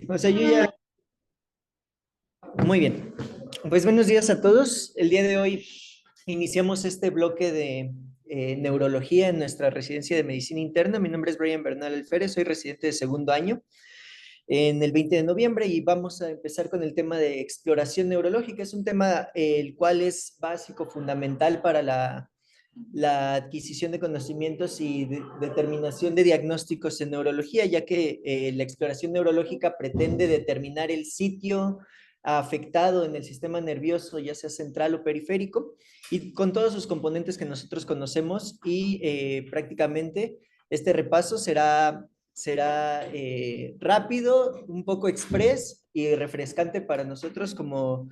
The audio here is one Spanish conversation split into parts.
O sea, yo ya... Muy bien. Pues buenos días a todos. El día de hoy iniciamos este bloque de neurología en nuestra residencia de medicina interna. Mi nombre es Brian Bernal Alférez, soy residente de segundo año en el 20 de noviembre y vamos a empezar con el tema de exploración neurológica. Es un tema el cual es básico, fundamental para la adquisición de conocimientos y determinación de diagnósticos en neurología, ya que la exploración neurológica pretende determinar el sitio afectado en el sistema nervioso, ya sea central o periférico, y con todos sus componentes que nosotros conocemos y prácticamente este repaso será rápido, un poco express y refrescante para nosotros como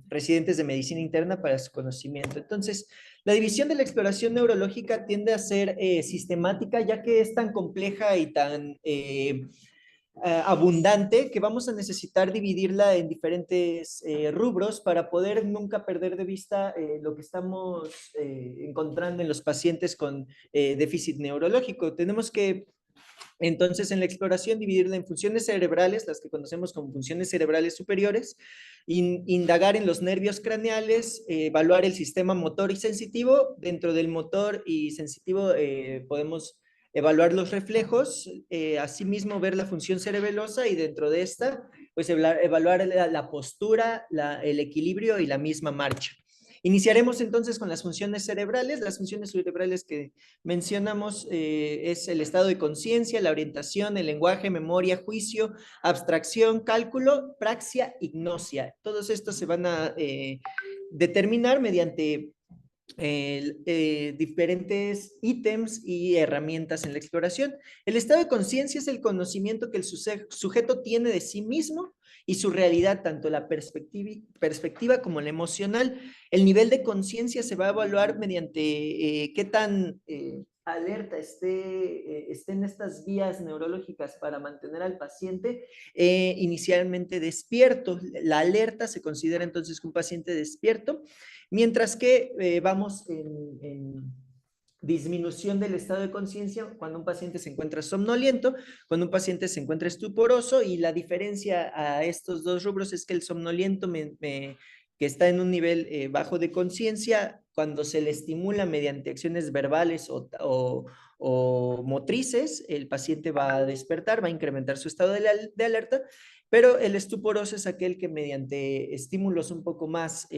residentes de medicina interna para su conocimiento. Entonces, la división de la exploración neurológica tiende a ser sistemática, ya que es tan compleja y tan abundante que vamos a necesitar dividirla en diferentes rubros para poder nunca perder de vista lo que estamos encontrando en los pacientes con déficit neurológico. Tenemos que entonces, en la exploración, dividirla en funciones cerebrales, las que conocemos como funciones cerebrales superiores, indagar en los nervios craneales, evaluar el sistema motor y sensitivo. Dentro del motor y sensitivo podemos evaluar los reflejos, asimismo ver la función cerebelosa y dentro de esta, pues evaluar la postura, el equilibrio y la misma marcha. Iniciaremos entonces con las funciones cerebrales. Las funciones cerebrales que mencionamos es el estado de conciencia, la orientación, el lenguaje, memoria, juicio, abstracción, cálculo, praxia, hipnosia. Todos estos se van a determinar mediante diferentes ítems y herramientas en la exploración. El estado de conciencia es el conocimiento que el sujeto tiene de sí mismo y su realidad, tanto la perspectiva como la emocional. El nivel de conciencia se va a evaluar mediante qué tan alerta esté en estas vías neurológicas para mantener al paciente inicialmente despierto. La alerta se considera entonces que un paciente despierto, mientras que vamos en disminución del estado de conciencia cuando un paciente se encuentra somnoliento, cuando un paciente se encuentra estuporoso, y la diferencia a estos dos rubros es que el somnoliento que está en un nivel bajo de conciencia, cuando se le estimula mediante acciones verbales o motrices, el paciente va a despertar, va a incrementar su estado de alerta, pero el estuporoso es aquel que mediante estímulos un poco más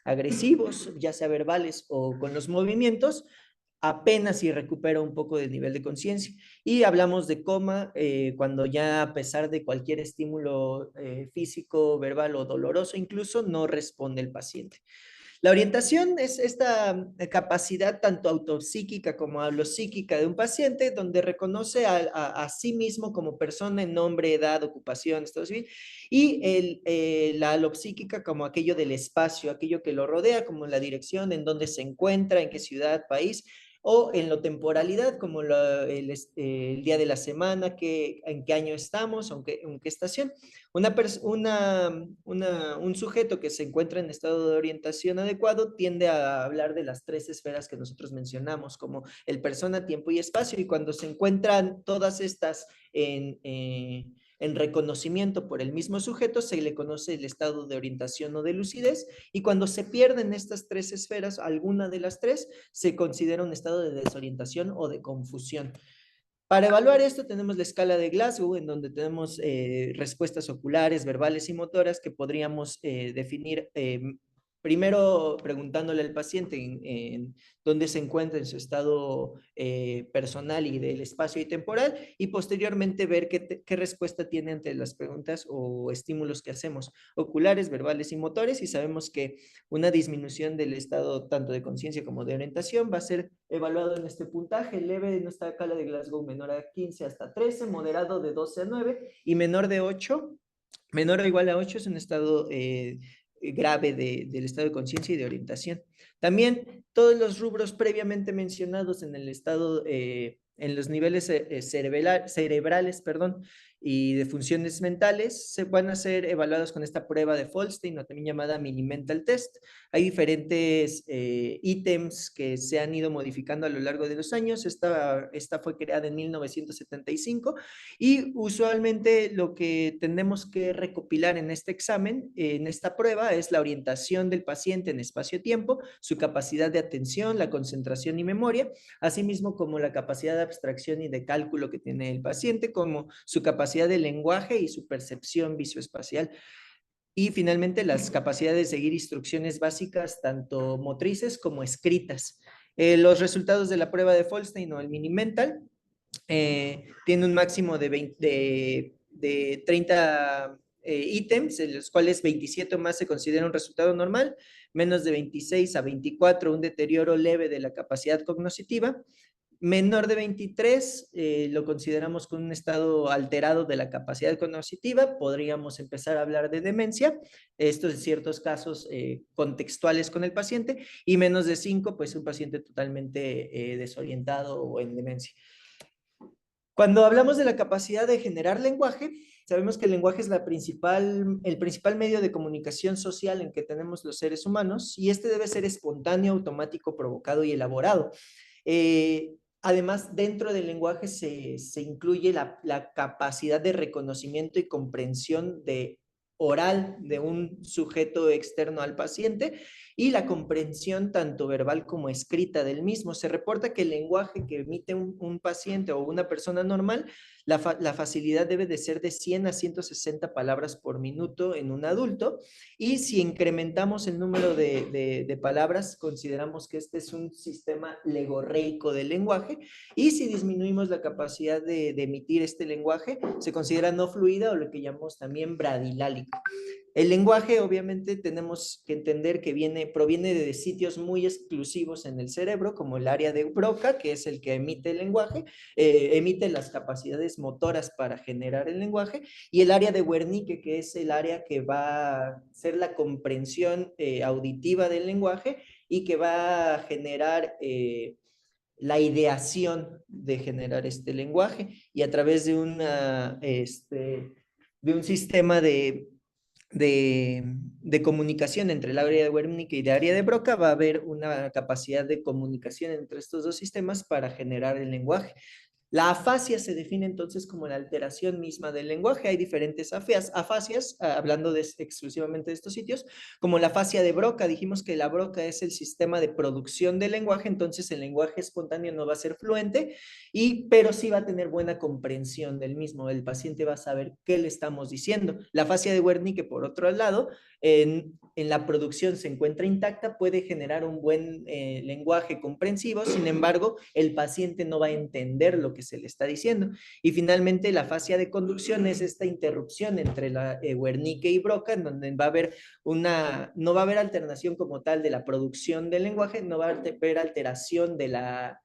agresivos, ya sea verbales o con los movimientos, apenas si recupera un poco del nivel de conciencia. Y hablamos de coma cuando ya a pesar de cualquier estímulo físico, verbal o doloroso incluso, no responde el paciente. La orientación es esta capacidad tanto autopsíquica como alopsíquica de un paciente, donde reconoce a sí mismo como persona en nombre, edad, ocupación, estado civil, y la alopsíquica como aquello del espacio, aquello que lo rodea, como la dirección, en dónde se encuentra, en qué ciudad, país, o en lo temporalidad, como el día de la semana, en qué año estamos, en qué estación. Un sujeto que se encuentra en estado de orientación adecuado tiende a hablar de las tres esferas que nosotros mencionamos, como el persona, tiempo y espacio, y cuando se encuentran todas estas en reconocimiento por el mismo sujeto, se le conoce el estado de orientación o de lucidez, y cuando se pierden estas tres esferas, alguna de las tres, se considera un estado de desorientación o de confusión. Para evaluar esto tenemos la escala de Glasgow, en donde tenemos respuestas oculares, verbales y motoras que podríamos definir primero preguntándole al paciente en dónde se encuentra en su estado personal y del espacio y temporal, y posteriormente ver qué respuesta tiene ante las preguntas o estímulos que hacemos, oculares, verbales y motores, y sabemos que una disminución del estado tanto de conciencia como de orientación va a ser evaluado en este puntaje: leve en esta escala de Glasgow, menor a 15 hasta 13, moderado de 12 a 9 y menor de 8, menor o igual a 8 es un estado grave del estado de conciencia y de orientación. También todos los rubros previamente mencionados en el estado, en los niveles cerebrales, perdón, y de funciones mentales se van a ser evaluados con esta prueba de Folstein, o también llamada Mini Mental Test. Hay diferentes ítems que se han ido modificando a lo largo de los años. Esta fue creada en 1975 y usualmente lo que tenemos que recopilar en este examen, en esta prueba, es la orientación del paciente en espacio-tiempo, su capacidad de atención, la concentración y memoria, asimismo como la capacidad de abstracción y de cálculo que tiene el paciente, como su capacidad de lenguaje y su percepción visoespacial. Y finalmente las capacidades de seguir instrucciones básicas, tanto motrices como escritas. Los resultados de la prueba de Folstein o el Mini Mental tiene un máximo de 30 ítems, en los cuales 27 más se considera un resultado normal, menos de 26 a 24 un deterioro leve de la capacidad cognitiva, menor de 23 lo consideramos con un estado alterado de la capacidad cognitiva, podríamos empezar a hablar de demencia, estos en ciertos casos contextuales con el paciente, y menos de 5, pues un paciente totalmente desorientado o en demencia. Cuando hablamos de la capacidad de generar lenguaje, sabemos que el lenguaje es el principal medio de comunicación social en que tenemos los seres humanos, y este debe ser espontáneo, automático, provocado y elaborado. Además, dentro del lenguaje se incluye la capacidad de reconocimiento y comprensión oral de un sujeto externo al paciente y la comprensión tanto verbal como escrita del mismo. Se reporta que el lenguaje que emite un paciente o una persona normal, la facilidad debe de ser de 100 a 160 palabras por minuto en un adulto, y si incrementamos el número de palabras, consideramos que este es un sistema legorreico del lenguaje, y si disminuimos la capacidad de emitir este lenguaje, se considera no fluida, o lo que llamamos también bradilálico. El lenguaje, obviamente, tenemos que entender que proviene de sitios muy exclusivos en el cerebro, como el área de Broca, que es el que emite el lenguaje, emite las capacidades motoras para generar el lenguaje, y el área de Wernicke, que es el área que va a ser la comprensión auditiva del lenguaje y que va a generar la ideación de generar este lenguaje, y a través de un sistema de comunicación entre el área de Wernicke y el área de Broca, va a haber una capacidad de comunicación entre estos dos sistemas para generar el lenguaje. La afasia se define entonces como la alteración misma del lenguaje. Hay diferentes afasias, hablando exclusivamente de estos sitios, como la afasia de Broca. Dijimos que la Broca es el sistema de producción del lenguaje, entonces el lenguaje espontáneo no va a ser fluente, pero sí va a tener buena comprensión del mismo. El paciente va a saber qué le estamos diciendo. La afasia de Wernicke, por otro lado, en la producción se encuentra intacta, puede generar un buen lenguaje comprensivo, sin embargo, el paciente no va a entender lo que se le está diciendo. Y finalmente, la afasia de conducción es esta interrupción entre la Wernicke y Broca, en donde no va a haber alternación como tal de la producción del lenguaje, no va a haber alteración de la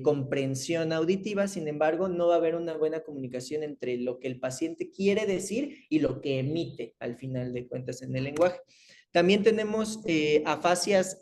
comprensión auditiva, sin embargo, no va a haber una buena comunicación entre lo que el paciente quiere decir y lo que emite al final de cuentas en el lenguaje. También tenemos afasias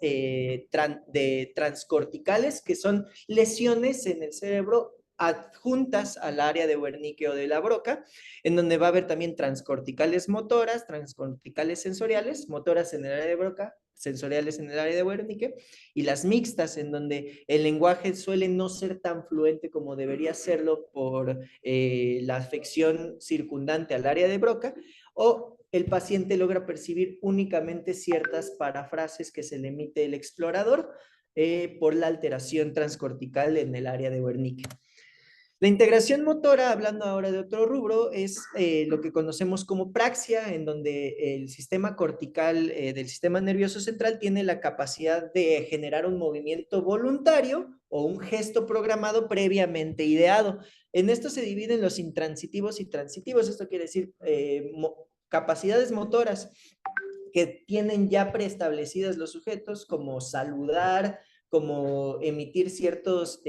transcorticales, que son lesiones en el cerebro adjuntas al área de Wernicke o de la Broca, en donde va a haber también transcorticales motoras, transcorticales sensoriales, motoras en el área de Broca, sensoriales en el área de Wernicke, y las mixtas, en donde el lenguaje suele no ser tan fluente como debería serlo por la afección circundante al área de Broca, o el paciente logra percibir únicamente ciertas parafrases que se le emite el explorador por la alteración transcortical en el área de Wernicke. La integración motora, hablando ahora de otro rubro, es lo que conocemos como praxia, en donde el sistema cortical del sistema nervioso central tiene la capacidad de generar un movimiento voluntario o un gesto programado previamente ideado. En esto se dividen los intransitivos y transitivos. Esto quiere decir capacidades motoras que tienen ya preestablecidas los sujetos, como saludar, como emitir ciertos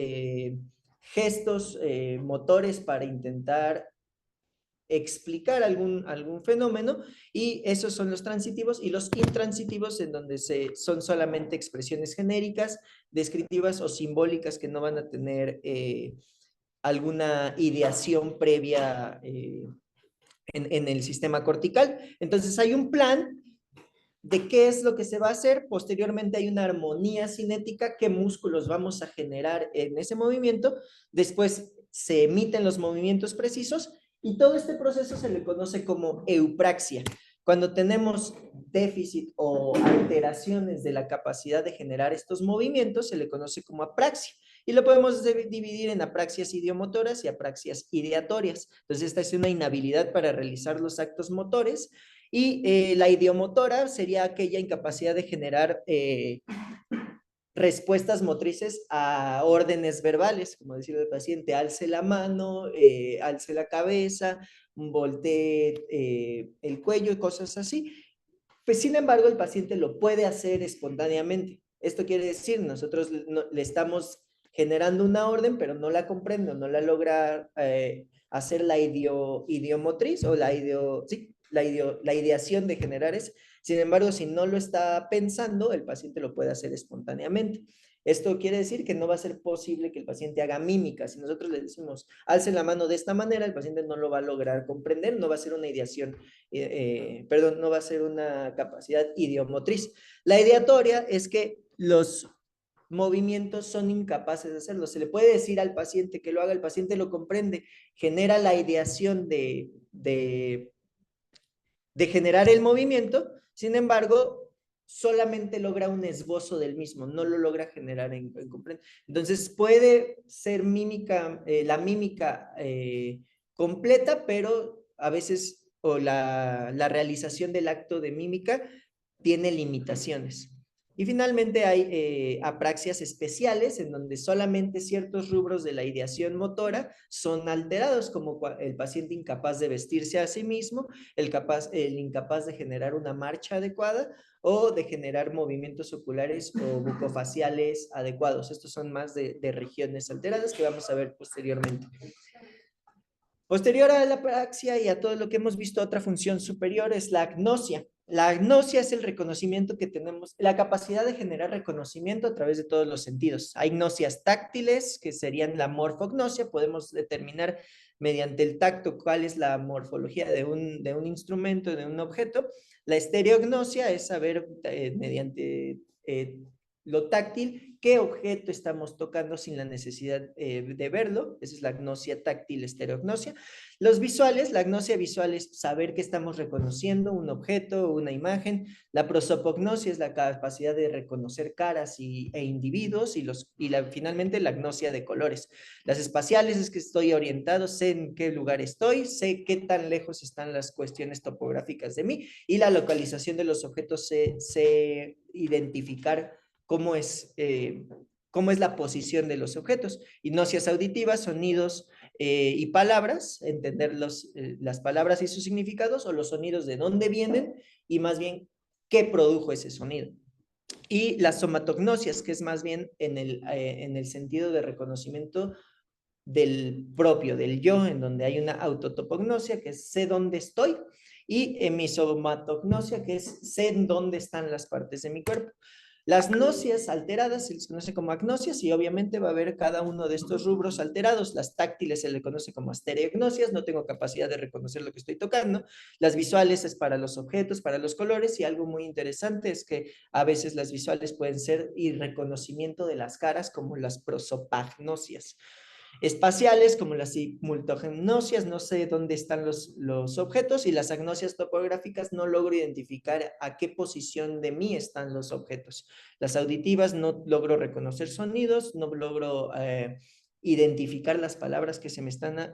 gestos motores para intentar explicar algún fenómeno, y esos son los transitivos, y los intransitivos, en donde son solamente expresiones genéricas, descriptivas o simbólicas, que no van a tener alguna ideación previa en el sistema cortical. Entonces hay un plan de qué es lo que se va a hacer. Posteriormente hay una armonía cinética, qué músculos vamos a generar en ese movimiento. Después se emiten los movimientos precisos y todo este proceso se le conoce como eupraxia. Cuando tenemos déficit o alteraciones de la capacidad de generar estos movimientos, se le conoce como apraxia. Y lo podemos dividir en apraxias idiomotoras y apraxias ideatorias. Entonces, esta es una inhabilidad para realizar los actos motores. Y la idiomotora sería aquella incapacidad de generar respuestas motrices a órdenes verbales, como decirle al paciente, alce la mano, alce la cabeza, voltee el cuello y cosas así. Pues sin embargo, el paciente lo puede hacer espontáneamente. Esto quiere decir, nosotros le estamos generando una orden, pero no la comprende, no la logra hacer la idiomotriz o sí, la ideación de generar eso. Sin embargo, si no lo está pensando, el paciente lo puede hacer espontáneamente. Esto quiere decir que no va a ser posible que el paciente haga mímica. Si nosotros le decimos, alce la mano de esta manera, el paciente no lo va a lograr comprender, no va a ser una ideación, perdón, no va a ser una capacidad idiomotriz. La ideatoria es que los movimientos son incapaces de hacerlo. Se le puede decir al paciente que lo haga, el paciente lo comprende, genera la ideación de generar el movimiento, sin embargo, solamente logra un esbozo del mismo, no lo logra generar en completo. Entonces puede ser mímica, la mímica completa, pero a veces o la realización del acto de mímica tiene limitaciones. Y finalmente hay apraxias especiales en donde solamente ciertos rubros de la ideación motora son alterados, como el paciente incapaz de vestirse a sí mismo, el incapaz de generar una marcha adecuada o de generar movimientos oculares o bucofaciales adecuados. Estos son más de regiones alteradas que vamos a ver posteriormente. Posterior a la apraxia y a todo lo que hemos visto, otra función superior es la agnosia. La agnosia es el reconocimiento que tenemos, la capacidad de generar reconocimiento a través de todos los sentidos. Hay gnosias táctiles, que serían la morfognosia. Podemos determinar mediante el tacto cuál es la morfología de un instrumento, de un objeto. La estereognosia es saber mediante lo táctil, qué objeto estamos tocando sin la necesidad de verlo. Esa es la agnosia táctil, estereognosia. Los visuales, la agnosia visual es saber que estamos reconociendo un objeto, una imagen. La prosopognosia es la capacidad de reconocer caras e individuos. Finalmente, la agnosia de colores. Las espaciales es que estoy orientado, sé en qué lugar estoy, sé qué tan lejos están las cuestiones topográficas de mí. Y la localización de los objetos, sé identificar cómo es la posición de los objetos. Gnosias auditivas, sonidos y palabras, entender las palabras y sus significados, o los sonidos de dónde vienen y más bien qué produjo ese sonido. Y las somatognosias, que es más bien en el sentido de reconocimiento del propio, del yo, en donde hay una autotopognosia, que es sé dónde estoy, y hemisomatognosia, que es sé en dónde están las partes de mi cuerpo. Las gnosias alteradas se les conoce como agnosias y obviamente va a haber cada uno de estos rubros alterados. Las táctiles se le conoce como estereognosias, no tengo capacidad de reconocer lo que estoy tocando. Las visuales es para los objetos, para los colores, y algo muy interesante es que a veces las visuales pueden ser y reconocimiento de las caras, como las prosopagnosias. Espaciales, como las simultognosias, no sé dónde están los objetos, y las agnosias topográficas, no logro identificar a qué posición de mí están los objetos. Las auditivas, no logro reconocer sonidos, no logro identificar las palabras que se me están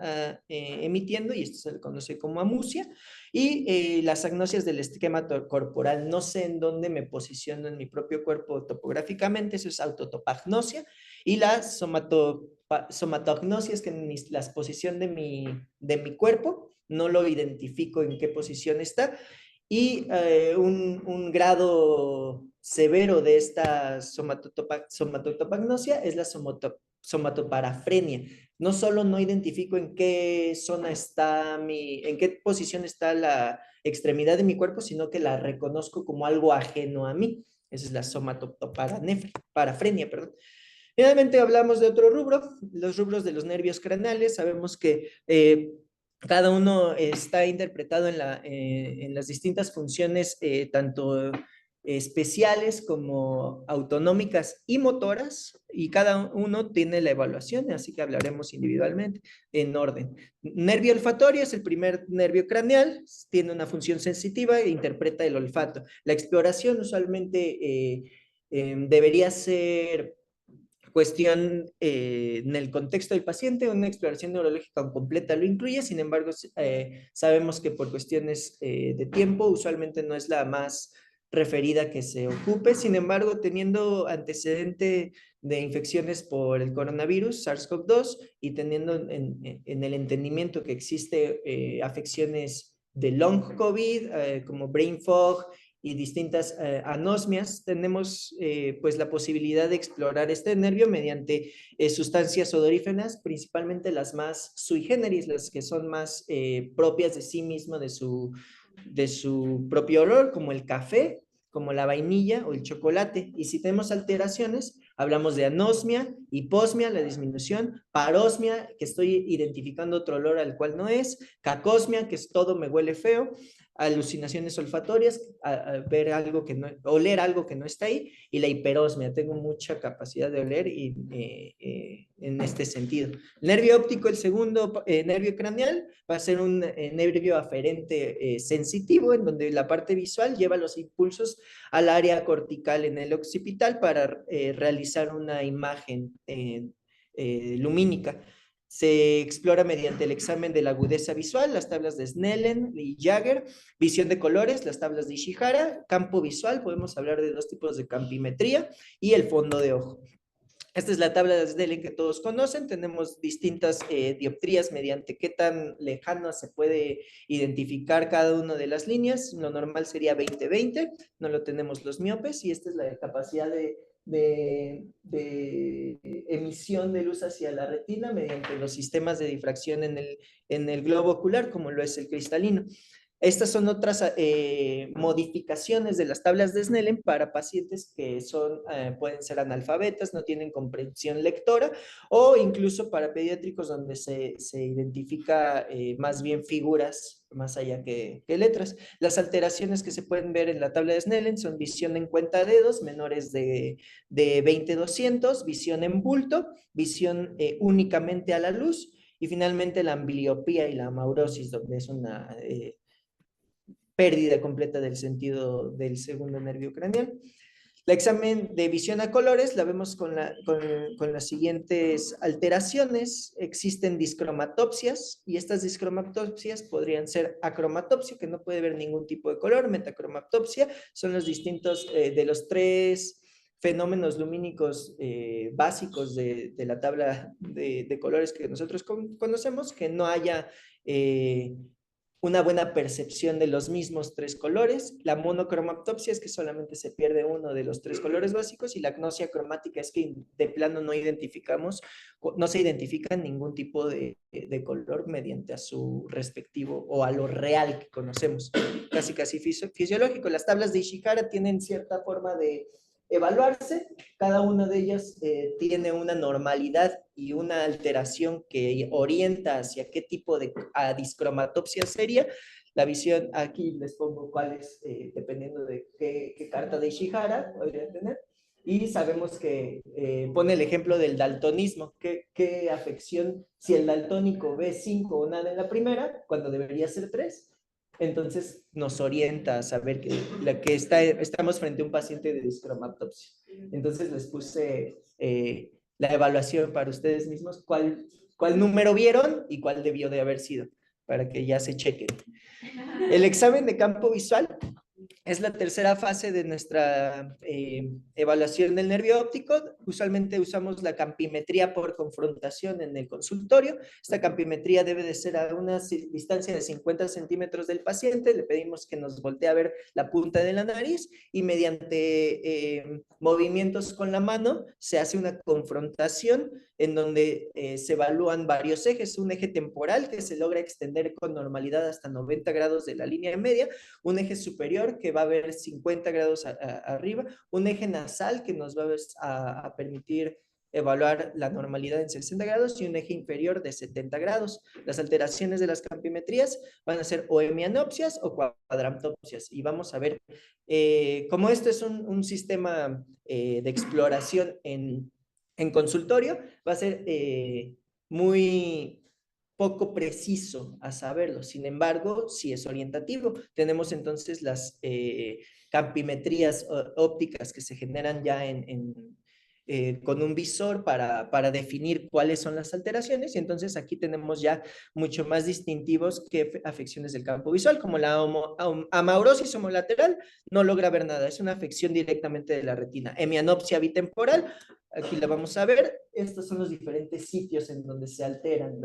emitiendo, y esto se le conoce como amusia. Y las agnosias del esquema corporal, no sé en dónde me posiciono en mi propio cuerpo topográficamente, eso es autotopagnosia. Y la somatognosia es que la posición de mi cuerpo no lo identifico en qué posición está. Y un grado severo de esta somatotopagnosia es la somatoparafrenia. No solo no identifico en qué zona está en qué posición está la extremidad de mi cuerpo, sino que la reconozco como algo ajeno a mí. Esa es la somatoparafrenia, perdón. Finalmente hablamos de otro rubro, los rubros de los nervios craneales. Sabemos que cada uno está interpretado en las distintas funciones, tanto especiales como autonómicas y motoras, y cada uno tiene la evaluación, así que hablaremos individualmente en orden. Nervio olfatorio es el primer nervio craneal, tiene una función sensitiva e interpreta el olfato. La exploración usualmente debería ser cuestión en el contexto del paciente, una exploración neurológica completa lo incluye, sin embargo, sabemos que por cuestiones de tiempo usualmente no es la más referida que se ocupe, sin embargo, teniendo antecedente de infecciones por el coronavirus, SARS-CoV-2, y teniendo en el entendimiento que existe afecciones de long COVID, como brain fog, y distintas anosmias, tenemos pues la posibilidad de explorar este nervio mediante sustancias odoríferas, principalmente las más sui generis, las que son más propias de sí mismo, de su propio olor, como el café, como la vainilla o el chocolate. Y si tenemos alteraciones, hablamos de anosmia, hiposmia, la disminución, parosmia, que estoy identificando otro olor al cual no es, cacosmia, que es todo me huele feo, alucinaciones olfatorias, ver algo que no, oler algo que no está ahí, y la hiperosmia, tengo mucha capacidad de oler y, en este sentido. El nervio óptico, el segundo nervio craneal, va a ser un nervio aferente sensitivo, en donde la parte visual lleva los impulsos al área cortical en el occipital para realizar una imagen lumínica. Se explora mediante el examen de la agudeza visual, las tablas de Snellen y Jagger, visión de colores, las tablas de Ishihara, campo visual, podemos hablar de dos tipos de campimetría, y el fondo de ojo. Esta es la tabla de Snellen que todos conocen. Tenemos distintas dioptrías mediante qué tan lejano se puede identificar cada una de las líneas. Lo normal sería 20-20, no lo tenemos los miopes, y esta es la capacidad de emisión de luz hacia la retina mediante los sistemas de difracción en el globo ocular, como lo es el cristalino. Estas son otras modificaciones de las tablas de Snellen para pacientes que pueden ser analfabetas, no tienen comprensión lectora, o incluso para pediátricos donde se identifica más bien figuras más allá que letras. Las alteraciones que se pueden ver en la tabla de Snellen son visión en cuenta dedos, menores de 20-200, visión en bulto, visión únicamente a la luz, y finalmente la ambliopía y la amaurosis, donde es una pérdida completa del sentido del segundo nervio craneal. El examen de visión a colores la vemos con las siguientes alteraciones. Existen discromatopsias, y estas discromatopsias podrían ser acromatopsia, que no puede ver ningún tipo de color, metacromatopsia, son los distintos de los tres fenómenos lumínicos básicos de la tabla de colores que nosotros conocemos, que no haya una buena percepción de los mismos tres colores. La monocromatopsia es que solamente se pierde uno de los tres colores básicos, y la agnosia cromática es que de plano no se identifica ningún tipo de color mediante a su respectivo o a lo real que conocemos, casi casi fisiológico. Las tablas de Ishihara tienen cierta forma de evaluarse, cada una de ellas tiene una normalidad y una alteración que orienta hacia qué tipo de discromatopsia sería. La visión, aquí les pongo cuáles, dependiendo de qué carta de Ishihara podría tener. Y sabemos que pone el ejemplo del daltonismo, qué afección, si el daltónico ve 5 o nada en la primera, cuando debería ser 3, entonces nos orienta a saber estamos frente a un paciente de discromatopsia. Entonces les puse la evaluación para ustedes mismos, cuál número vieron y cuál debió de haber sido, para que ya se chequen. El examen de campo visual es la tercera fase de nuestra evaluación del nervio óptico. Usualmente usamos la campimetría por confrontación en el consultorio. Esta campimetría debe de ser a una distancia de 50 centímetros del paciente. Le pedimos que nos voltee a ver la punta de la nariz, y mediante movimientos con la mano se hace una confrontación en donde se evalúan varios ejes. Un eje temporal que se logra extender con normalidad hasta 90 grados de la línea media, un eje superior que va a ver 50 grados arriba, un eje nasal que nos va a permitir evaluar la normalidad en 60 grados y un eje inferior de 70 grados. Las alteraciones de las campimetrías van a ser o hemianopsias o cuadrantopsias. Y vamos a ver, como esto es un sistema de exploración en consultorio, va a ser muy poco preciso a saberlo. Sin embargo, sí es orientativo. Tenemos entonces las campimetrías ópticas que se generan ya con un visor para definir cuáles son las alteraciones, y entonces aquí tenemos ya mucho más distintivos que afecciones del campo visual, como la amaurosis homolateral, no logra ver nada, es una afección directamente de la retina. Hemianopsia bitemporal, aquí la vamos a ver, estos son los diferentes sitios en donde se alteran.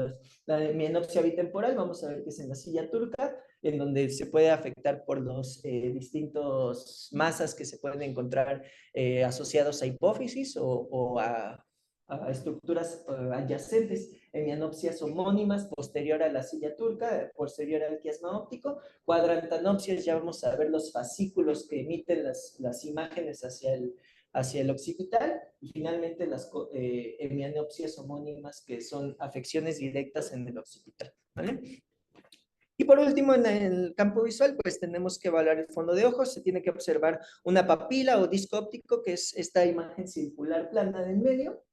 La hemianopsia bitemporal, vamos a ver que es en la silla turca, en donde se puede afectar por los distintos masas que se pueden encontrar asociados a hipófisis o a estructuras adyacentes, hemianopsias homónimas posterior a la silla turca, posterior al quiasma óptico, cuadrantanopsias, ya vamos a ver los fascículos que emiten las imágenes hacia el occipital, y finalmente las hemianopsias homónimas, que son afecciones directas en el occipital, ¿vale? Y por último, en el campo visual, pues tenemos que evaluar el fondo de ojos. Se tiene que observar una papila o disco óptico, que es esta imagen circular plana de en medio,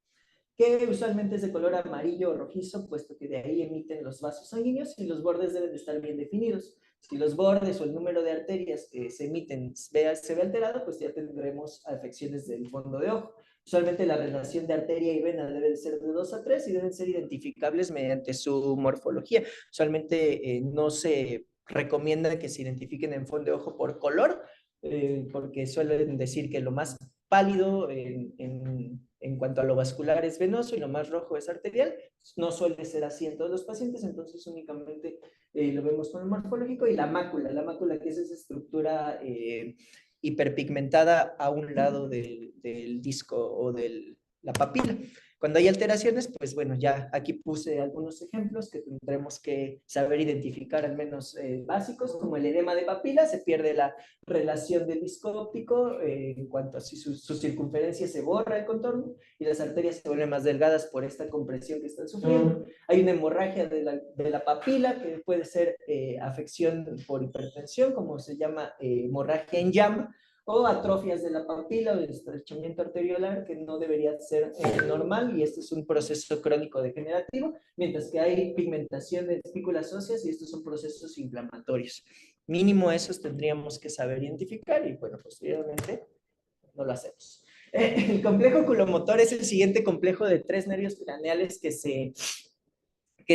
que usualmente es de color amarillo o rojizo, puesto que de ahí emiten los vasos sanguíneos y los bordes deben de estar bien definidos. Si los bordes o el número de arterias que se emiten se ve alterado, pues ya tendremos afecciones del fondo de ojo. Usualmente la relación de arteria y vena debe de ser de 2 a 3 y deben ser identificables mediante su morfología. Usualmente no se recomienda que se identifiquen en fondo de ojo por color, porque suelen decir que lo más pálido en cuanto a lo vascular es venoso y lo más rojo es arterial. No suele ser así en todos los pacientes, entonces únicamente lo vemos con el morfológico. Y la mácula que es esa estructura hiperpigmentada a un lado del disco o de la papila. Cuando hay alteraciones, pues bueno, ya aquí puse algunos ejemplos que tendremos que saber identificar, al menos básicos, como el edema de papila. Se pierde la relación del disco óptico en cuanto a si su circunferencia se borra el contorno y las arterias se vuelven más delgadas por esta compresión que están sufriendo. Hay una hemorragia de la papila, que puede ser afección por hipertensión, como se llama hemorragia en llama, o atrofias de la papila o de estrechamiento arteriolar, que no debería ser normal, y este es un proceso crónico degenerativo, mientras que hay pigmentación de espículas óseas y estos son procesos inflamatorios. Mínimo esos tendríamos que saber identificar, y bueno, posteriormente no lo hacemos. El complejo oculomotor es el siguiente complejo de 3 nervios craneales que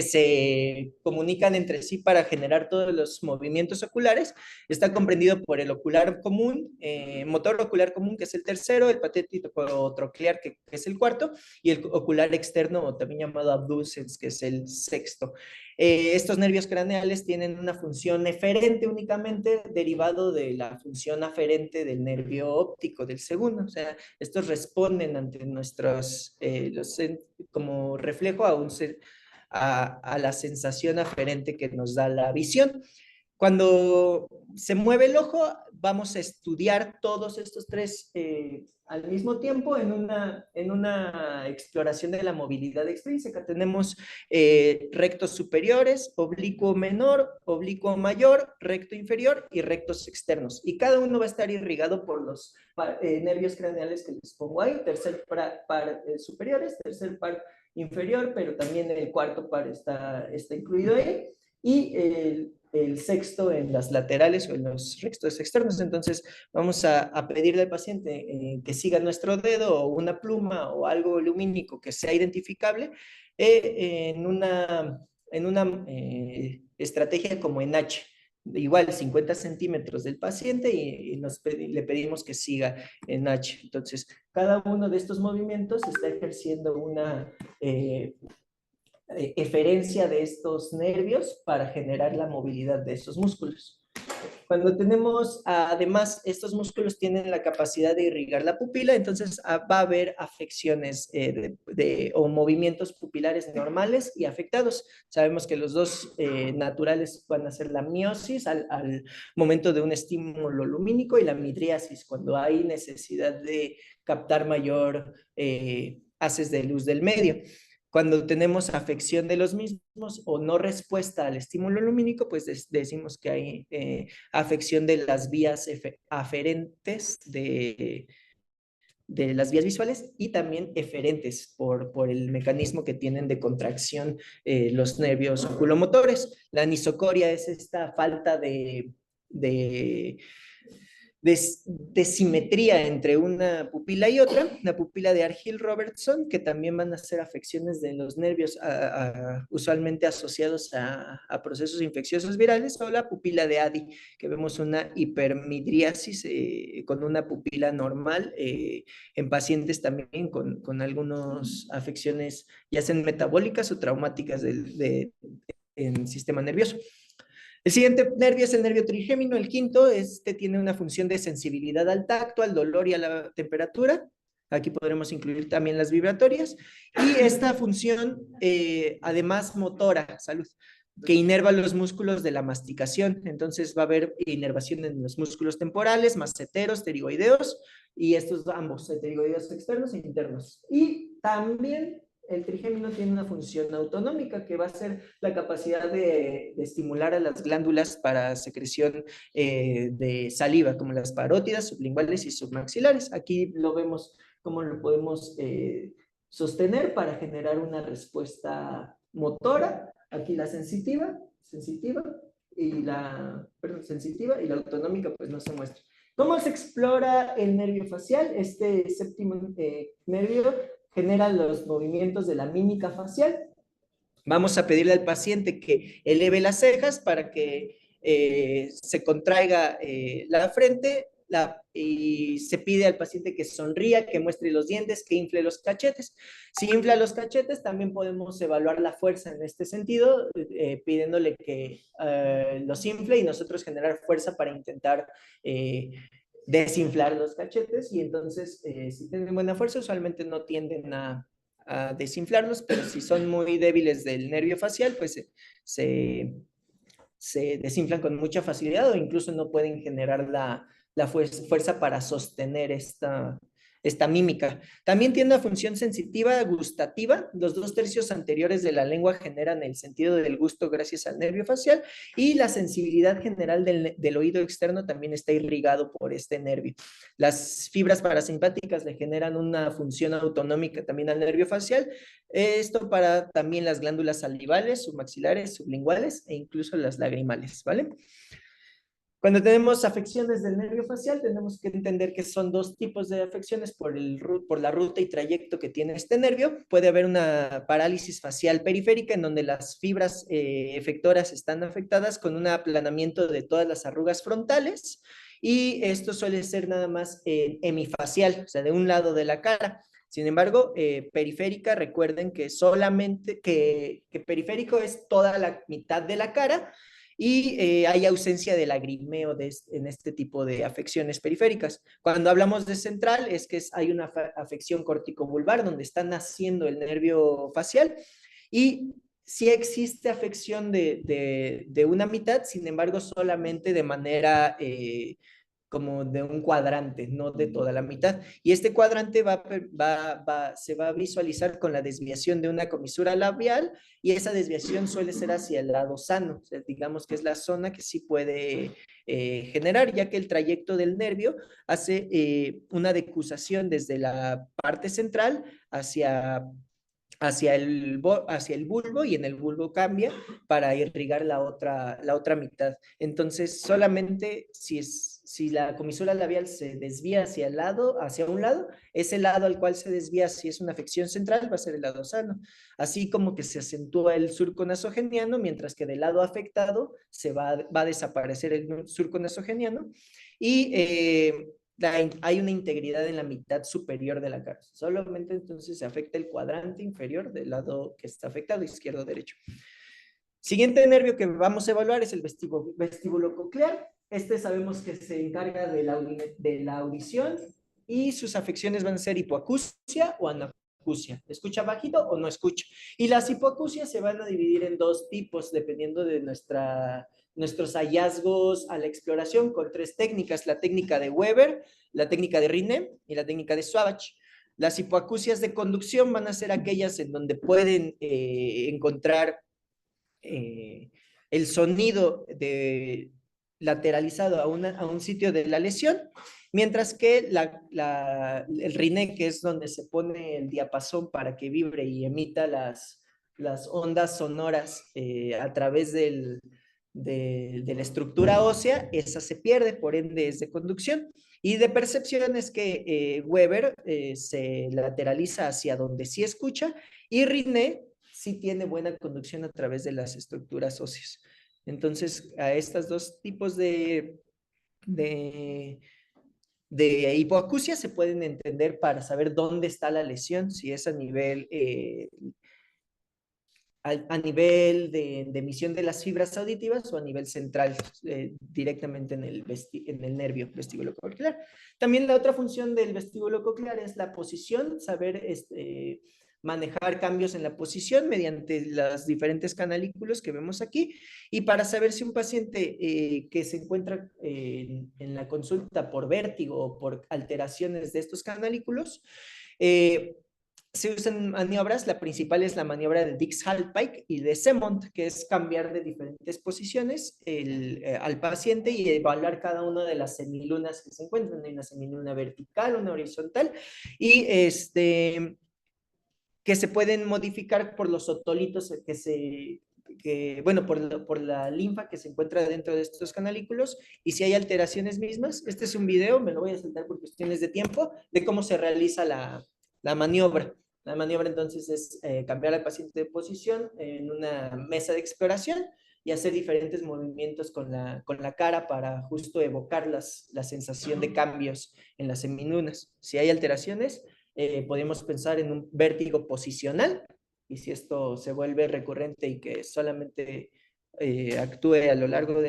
se comunican entre sí para generar todos los movimientos oculares. Está comprendido por el ocular común, motor ocular común, que es el tercero, el patético troclear, que es el cuarto, y el ocular externo, o también llamado abducens, que es el sexto. Estos nervios craneales tienen una función eferente únicamente, derivado de la función aferente del nervio óptico del segundo. O sea, estos responden ante nuestros, como reflejo a la sensación aferente que nos da la visión. Cuando se mueve el ojo, vamos a estudiar todos estos tres al mismo tiempo en una exploración de la movilidad extrínseca. Tenemos rectos superiores, oblicuo menor, oblicuo mayor, recto inferior y rectos externos. Y cada uno va a estar irrigado por los nervios craneales que les pongo ahí, tercer par superiores, tercer par inferior, pero también el cuarto par está incluido ahí, y el sexto en las laterales o en los rectos externos. Entonces vamos a pedirle al paciente que siga nuestro dedo o una pluma o algo lumínico que sea identificable en una estrategia como en H. Igual 50 centímetros del paciente, y le pedimos que siga en H. Entonces, cada uno de estos movimientos está ejerciendo una eferencia de estos nervios para generar la movilidad de esos músculos. Cuando tenemos, además, estos músculos tienen la capacidad de irrigar la pupila, entonces va a haber afecciones o movimientos pupilares normales y afectados. Sabemos que los dos naturales van a ser la miosis al momento de un estímulo lumínico, y la midriasis cuando hay necesidad de captar mayor haces de luz del medio. Cuando tenemos afección de los mismos o no respuesta al estímulo lumínico, pues decimos que hay afección de las vías aferentes de las vías visuales y también eferentes por el mecanismo que tienen de contracción los nervios oculomotores. La anisocoria es esta falta de de simetría entre una pupila y otra, la pupila de Argyll-Robertson, que también van a ser afecciones de los nervios usualmente asociados procesos infecciosos virales, o la pupila de Addy, que vemos una hipermidriasis con una pupila normal en pacientes también con algunas afecciones ya sean metabólicas o traumáticas del sistema nervioso. El siguiente nervio es el nervio trigémino, el quinto. Este tiene una función de sensibilidad al tacto, al dolor y a la temperatura. Aquí podremos incluir también las vibratorias. Y esta función, además motora, salud, que inerva los músculos de la masticación. Entonces va a haber inervación en los músculos temporales, masseteros, pterigoideos, y estos ambos, pterigoideos externos e internos. Y también el trigémino tiene una función autonómica que va a ser la capacidad de estimular a las glándulas para secreción de saliva, como las parótidas, sublinguales y submaxilares. Aquí lo vemos cómo lo podemos sostener para generar una respuesta motora. Aquí la sensitiva y sensitiva y la autonómica pues no se muestra. ¿Cómo se explora el nervio facial? Este séptimo nervio genera los movimientos de la mímica facial. Vamos a pedirle al paciente que eleve las cejas para que se contraiga la frente y se pide al paciente que sonría, que muestre los dientes, que infle los cachetes. Si infla los cachetes, también podemos evaluar la fuerza en este sentido, pidiéndole que los infle y nosotros generar fuerza para intentar desinflar los cachetes, y entonces si tienen buena fuerza usualmente no tienden a desinflarlos, pero si son muy débiles del nervio facial pues se desinflan con mucha facilidad o incluso no pueden generar la fuerza para sostener esta mímica. También tiene una función sensitiva gustativa. Los 2/3 anteriores de la lengua generan el sentido del gusto gracias al nervio facial, y la sensibilidad general del oído externo también está irrigado por este nervio. Las fibras parasimpáticas le generan una función autonómica también al nervio facial. Esto para también las glándulas salivales, submaxilares, sublinguales e incluso las lagrimales, ¿vale? Cuando tenemos afecciones del nervio facial, tenemos que entender que son dos tipos de afecciones por la ruta y trayecto que tiene este nervio. Puede haber una parálisis facial periférica en donde las fibras efectoras están afectadas con un aplanamiento de todas las arrugas frontales, y esto suele ser nada más hemifacial, o sea, de un lado de la cara. Sin embargo, periférica, recuerden que solamente que periférico es toda la mitad de la cara, y hay ausencia de lagrimeo en este tipo de afecciones periféricas. Cuando hablamos de central es que hay una afección corticobulbar donde está naciendo el nervio facial, y sí existe afección de una mitad, sin embargo solamente de manera como de un cuadrante, no de toda la mitad. Y este cuadrante se va a visualizar con la desviación de una comisura labial, y esa desviación suele ser hacia el lado sano. O sea, digamos que es la zona que sí puede generar, ya que el trayecto del nervio hace una decusación desde la parte central hacia el bulbo, y en el bulbo cambia para irrigar la otra mitad. Entonces, solamente si la comisura labial se desvía hacia un lado, ese lado al cual se desvía, si es una afección central, va a ser el lado sano. Así como que se acentúa el surco nasogeniano, mientras que del lado afectado va a desaparecer el surco nasogeniano, y hay una integridad en la mitad superior de la cara. Solamente entonces se afecta el cuadrante inferior del lado que está afectado, izquierdo o derecho. Siguiente nervio que vamos a evaluar es el vestíbulo coclear. Este sabemos que se encarga de la audición, y sus afecciones van a ser hipoacusia o anacusia. ¿Escucha bajito o no escucha? Y las hipoacusias se van a dividir en dos tipos dependiendo de nuestros hallazgos a la exploración, con tres técnicas: la técnica de Weber, la técnica de Rinne y la técnica de Sauvage. Las hipoacusias de conducción van a ser aquellas en donde pueden encontrar el sonido lateralizado a un sitio de la lesión, mientras que el RINE, que es donde se pone el diapasón para que vibre y emita las ondas sonoras a través de la estructura ósea, esa se pierde, por ende es de conducción. Y de percepción es que Weber se lateraliza hacia donde sí escucha y Riné sí tiene buena conducción a través de las estructuras óseas. Entonces, a estos dos tipos de, de hipoacusia se pueden entender para saber dónde está la lesión, si es a nivel a nivel de emisión de las fibras auditivas o a nivel central, directamente en el nervio vestíbulo coclear. También la otra función del vestíbulo coclear es la posición, saber manejar cambios en la posición mediante los diferentes canalículos que vemos aquí, y para saber si un paciente que se encuentra en la consulta por vértigo o por alteraciones de estos canalículos, se usan maniobras. La principal es la maniobra de Dix-Hallpike y de Semont, que es cambiar de diferentes posiciones al paciente y evaluar cada una de las semilunas que se encuentran. Hay una semiluna vertical, una horizontal, y que se pueden modificar por los otolitos bueno, por la linfa que se encuentra dentro de estos canalículos, y si hay alteraciones mismas. Este es un video, me lo voy a saltar por cuestiones de tiempo, de cómo se realiza la maniobra. La maniobra entonces es cambiar al paciente de posición en una mesa de exploración y hacer diferentes movimientos con la cara para justo evocar la sensación de cambios en las semilunas. Si hay alteraciones, podemos pensar en un vértigo posicional, y si esto se vuelve recurrente y que solamente actúe a lo largo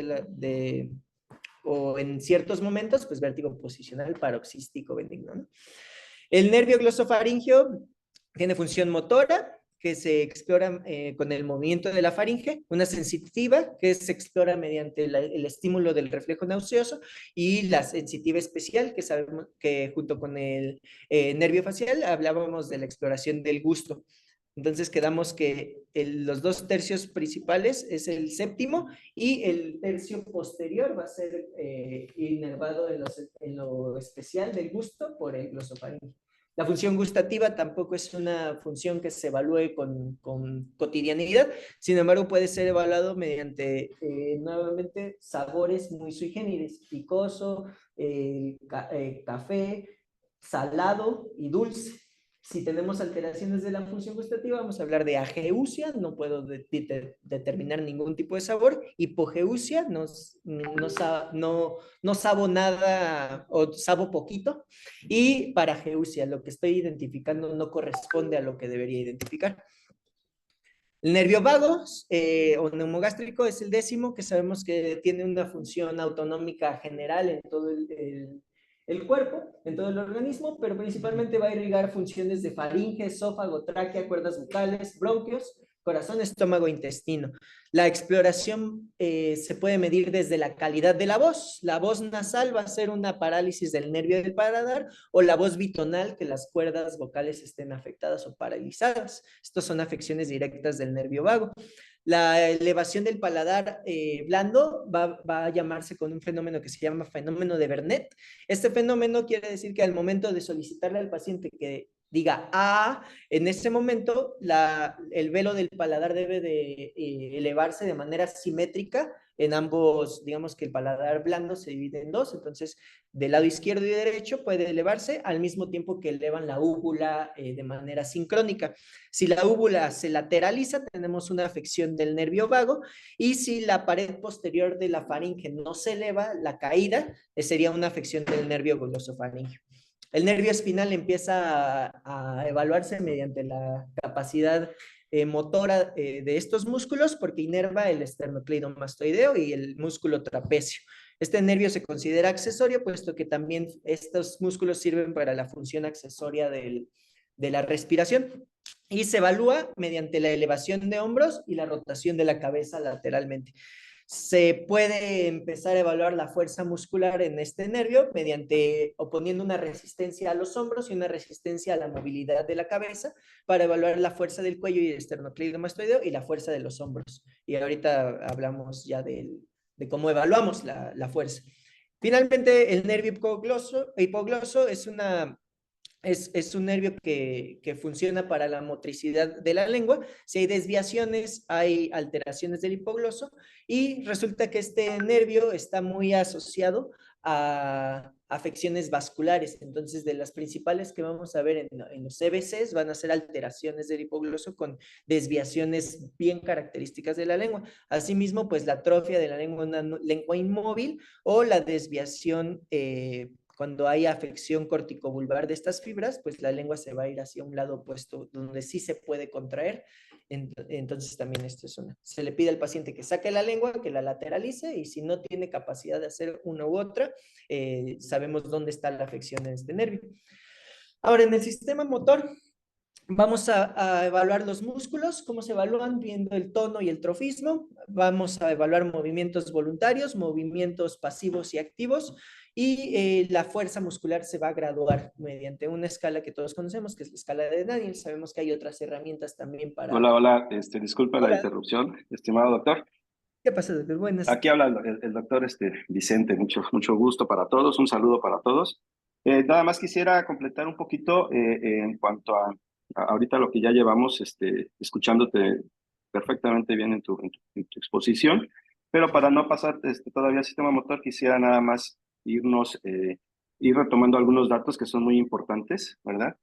o en ciertos momentos, pues vértigo posicional paroxístico benigno, ¿no? El nervio glosofaringeo tiene función motora, que se explora con el movimiento de la faringe, una sensitiva, que se explora mediante el estímulo del reflejo nauseoso, y la sensitiva especial, que sabemos que junto con el nervio facial hablábamos de la exploración del gusto. Entonces quedamos que los dos tercios principales es el séptimo, y el tercio posterior va a ser inervado en lo especial del gusto por el glosofaringeo. La función gustativa tampoco es una función que se evalúe con cotidianidad, sin embargo puede ser evaluado mediante nuevamente sabores muy sui generis: picoso, café, salado y dulce. Si tenemos alteraciones de la función gustativa, vamos a hablar de ageusia, no puedo determinar ningún tipo de sabor; hipogeusia, no sabo nada o sabo poquito; y parageusia, lo que estoy identificando no corresponde a lo que debería identificar. El nervio vago o neumogástrico es el décimo, que sabemos que tiene una función autonómica general en todo el cuerpo, en todo el organismo, pero principalmente va a irrigar funciones de faringe, esófago, tráquea, cuerdas bucales, bronquios, corazón, estómago, intestino. La exploración se puede medir desde la calidad de la voz. La voz nasal va a ser una parálisis del nervio del paladar, o la voz bitonal, que las cuerdas vocales estén afectadas o paralizadas. Estas son afecciones directas del nervio vago. La elevación del paladar blando va a llamarse con un fenómeno que se llama fenómeno de Bernet. Este fenómeno quiere decir que al momento de solicitarle al paciente que diga "ah", en ese momento el velo del paladar debe de elevarse de manera simétrica en ambos. Digamos que el paladar blando se divide en dos, entonces del lado izquierdo y derecho puede elevarse al mismo tiempo que elevan la úvula de manera sincrónica. Si la úvula se lateraliza, tenemos una afección del nervio vago, y si la pared posterior de la faringe no se eleva, la caída sería una afección del nervio glosofaríngeo. El nervio espinal empieza a evaluarse mediante la capacidad motora de estos músculos, porque inerva el esternocleidomastoideo y el músculo trapecio. Este nervio se considera accesorio, puesto que también estos músculos sirven para la función accesoria de la respiración, y se evalúa mediante la elevación de hombros y la rotación de la cabeza lateralmente. Se puede empezar a evaluar la fuerza muscular en este nervio mediante oponiendo una resistencia a los hombros y una resistencia a la movilidad de la cabeza para evaluar la fuerza del cuello y el esternocleidomastoideo y la fuerza de los hombros. Y ahorita hablamos ya de cómo evaluamos la fuerza. Finalmente, el nervio hipogloso es un nervio que funciona para la motricidad de la lengua. Si hay desviaciones, hay alteraciones del hipogloso y resulta que este nervio está muy asociado a afecciones vasculares. Entonces, de las principales que vamos a ver en los CBCs van a ser alteraciones del hipogloso con desviaciones bien características de la lengua. Asimismo, pues la atrofia de la lengua, una lengua inmóvil o la desviación cuando hay afección corticovulvar de estas fibras, pues la lengua se va a ir hacia un lado opuesto, donde sí se puede contraer. Entonces también esto es una. Se le pide al paciente que saque la lengua, que la lateralice y si no tiene capacidad de hacer una u otra, sabemos dónde está la afección en este nervio. Ahora, en el sistema motor, vamos a evaluar los músculos, cómo se evalúan, viendo el tono y el trofismo. Vamos a evaluar movimientos voluntarios, movimientos pasivos y activos. Y la fuerza muscular se va a graduar mediante una escala que todos conocemos, que es la escala de Daniel. Sabemos que hay otras herramientas también para... Hola, hola, disculpa la Hola, interrupción, estimado doctor. ¿qué pasa, doctor? Buenas. Aquí habla el doctor Vicente, mucho gusto para todos, un saludo para todos. Nada más quisiera completar un poquito en cuanto a ahorita lo que ya llevamos, escuchándote perfectamente bien en tu exposición, pero para no pasar todavía al sistema motor, quisiera nada más ir retomando algunos datos que son muy importantes, ¿verdad?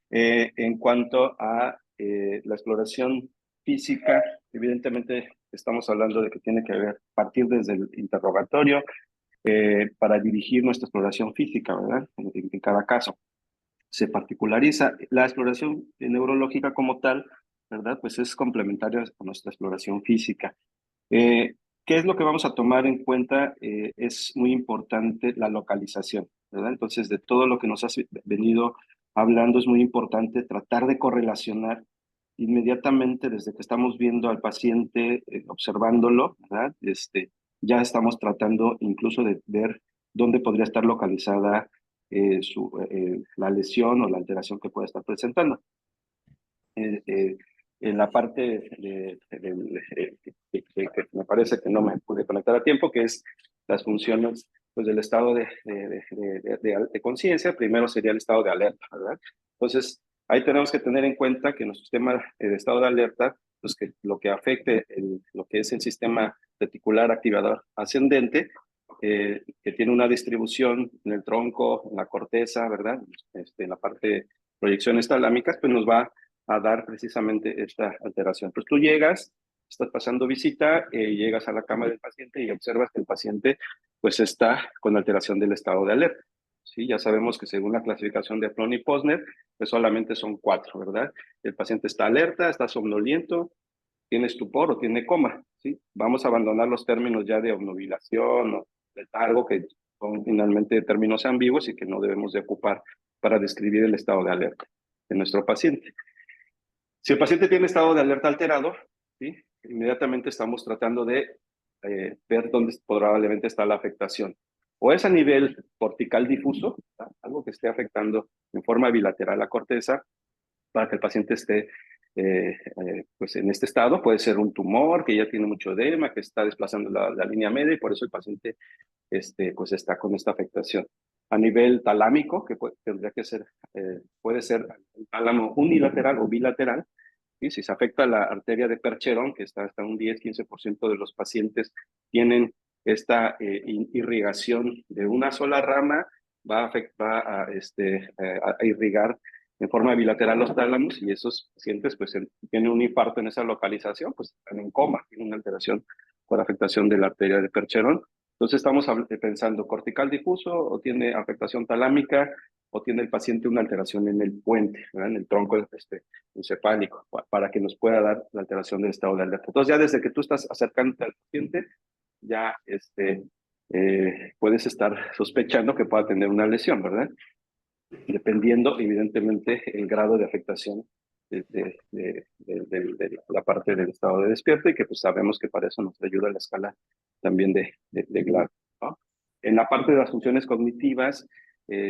En cuanto a la exploración física, evidentemente estamos hablando de que tiene que haber, partir desde el interrogatorio para dirigir nuestra exploración física, ¿verdad? En cada caso. Se particulariza. La exploración neurológica como tal, ¿verdad? Pues es complementaria a nuestra exploración física. Eh, ¿Qué es lo que vamos a tomar en cuenta? Es muy importante la localización, ¿verdad? Entonces, de todo lo que nos has venido hablando, es muy importante tratar de correlacionar inmediatamente desde que estamos viendo al paciente, observándolo, ¿verdad? Ya estamos tratando incluso de ver dónde podría estar localizada la lesión o la alteración que pueda estar presentando. En la parte que me parece que no me pude conectar a tiempo, que es las funciones pues, del estado de conciencia, primero sería el estado de alerta, ¿verdad? Entonces, ahí tenemos que tener en cuenta que nuestro sistema de estado de alerta, pues que lo que afecte lo que es el sistema reticular activador ascendente, que tiene una distribución en el tronco, en la corteza, ¿verdad? En la parte de proyecciones talámicas, pues nos va a dar precisamente esta alteración. Pues tú llegas, estás pasando visita, llegas a la cama del paciente y observas que el paciente pues está con alteración del estado de alerta. Sí, ya sabemos que según la clasificación de Plon y Posner, pues solamente son 4, ¿verdad? El paciente está alerta, está somnoliento, tiene estupor o tiene coma, ¿sí? Vamos a abandonar los términos ya de obnubilación o letargo, que son finalmente términos ambiguos y que no debemos de ocupar para describir el estado de alerta de nuestro paciente. Si el paciente tiene estado de alerta alterado, ¿sí? Inmediatamente estamos tratando de ver dónde probablemente está la afectación. O es a nivel cortical difuso, ¿tá? Algo que esté afectando en forma bilateral la corteza, para que el paciente esté pues en este estado. Puede ser un tumor que ya tiene mucho edema, que está desplazando la línea media y por eso el paciente pues está con esta afectación. A nivel talámico, que tendría que ser, puede ser el tálamo unilateral o bilateral, ¿sí? Si se afecta la arteria de Percheron, que está hasta un 10-15% de los pacientes tienen esta irrigación de una sola rama, va a irrigar en forma bilateral los tálamos y esos pacientes pues tienen un infarto en esa localización, pues están en coma, tienen una alteración por afectación de la arteria de Percheron. Entonces estamos pensando cortical difuso o tiene afectación talámica o tiene el paciente una alteración en el puente, ¿verdad? En el tronco encefálico, para que nos pueda dar la alteración del estado de alerta. Entonces ya desde que tú estás acercándote al paciente, ya puedes estar sospechando que pueda tener una lesión, ¿verdad? Dependiendo evidentemente el grado de afectación de la parte del estado de despierto y que pues sabemos que para eso nos ayuda la escala también de Glasgow, ¿no? En la parte de las funciones cognitivas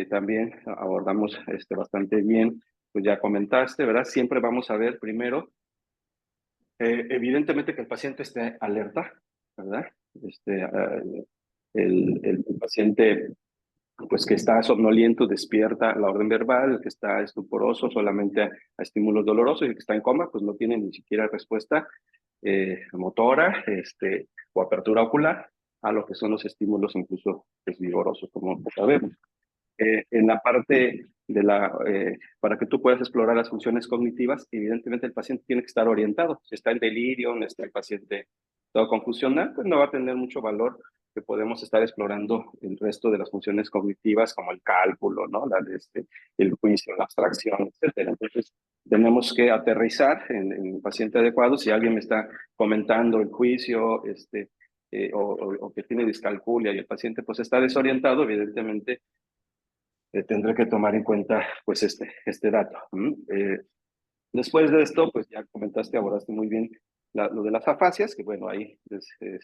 también abordamos bastante bien, pues ya comentaste, ¿verdad? Siempre vamos a ver primero, evidentemente que el paciente esté alerta, ¿verdad? El paciente pues que está somnoliento despierta la orden verbal, el que está estuporoso solamente a estímulos dolorosos y el que está en coma pues no tiene ni siquiera respuesta motora o apertura ocular a lo que son los estímulos incluso pues, vigorosos, como sabemos. En la parte de para que tú puedas explorar las funciones cognitivas, evidentemente el paciente tiene que estar orientado. Si está en delirio, no está el paciente todo confusional, pues no va a tener mucho valor que podemos estar explorando el resto de las funciones cognitivas como el cálculo, ¿no? El juicio, la abstracción, etcétera. Entonces, tenemos que aterrizar en el paciente adecuado. Si alguien me está comentando el juicio, o que tiene discalculia y el paciente pues está desorientado, evidentemente tendré que tomar en cuenta pues este dato. Después de esto, pues ya comentaste, abordaste muy bien lo de las afasias, que bueno, ahí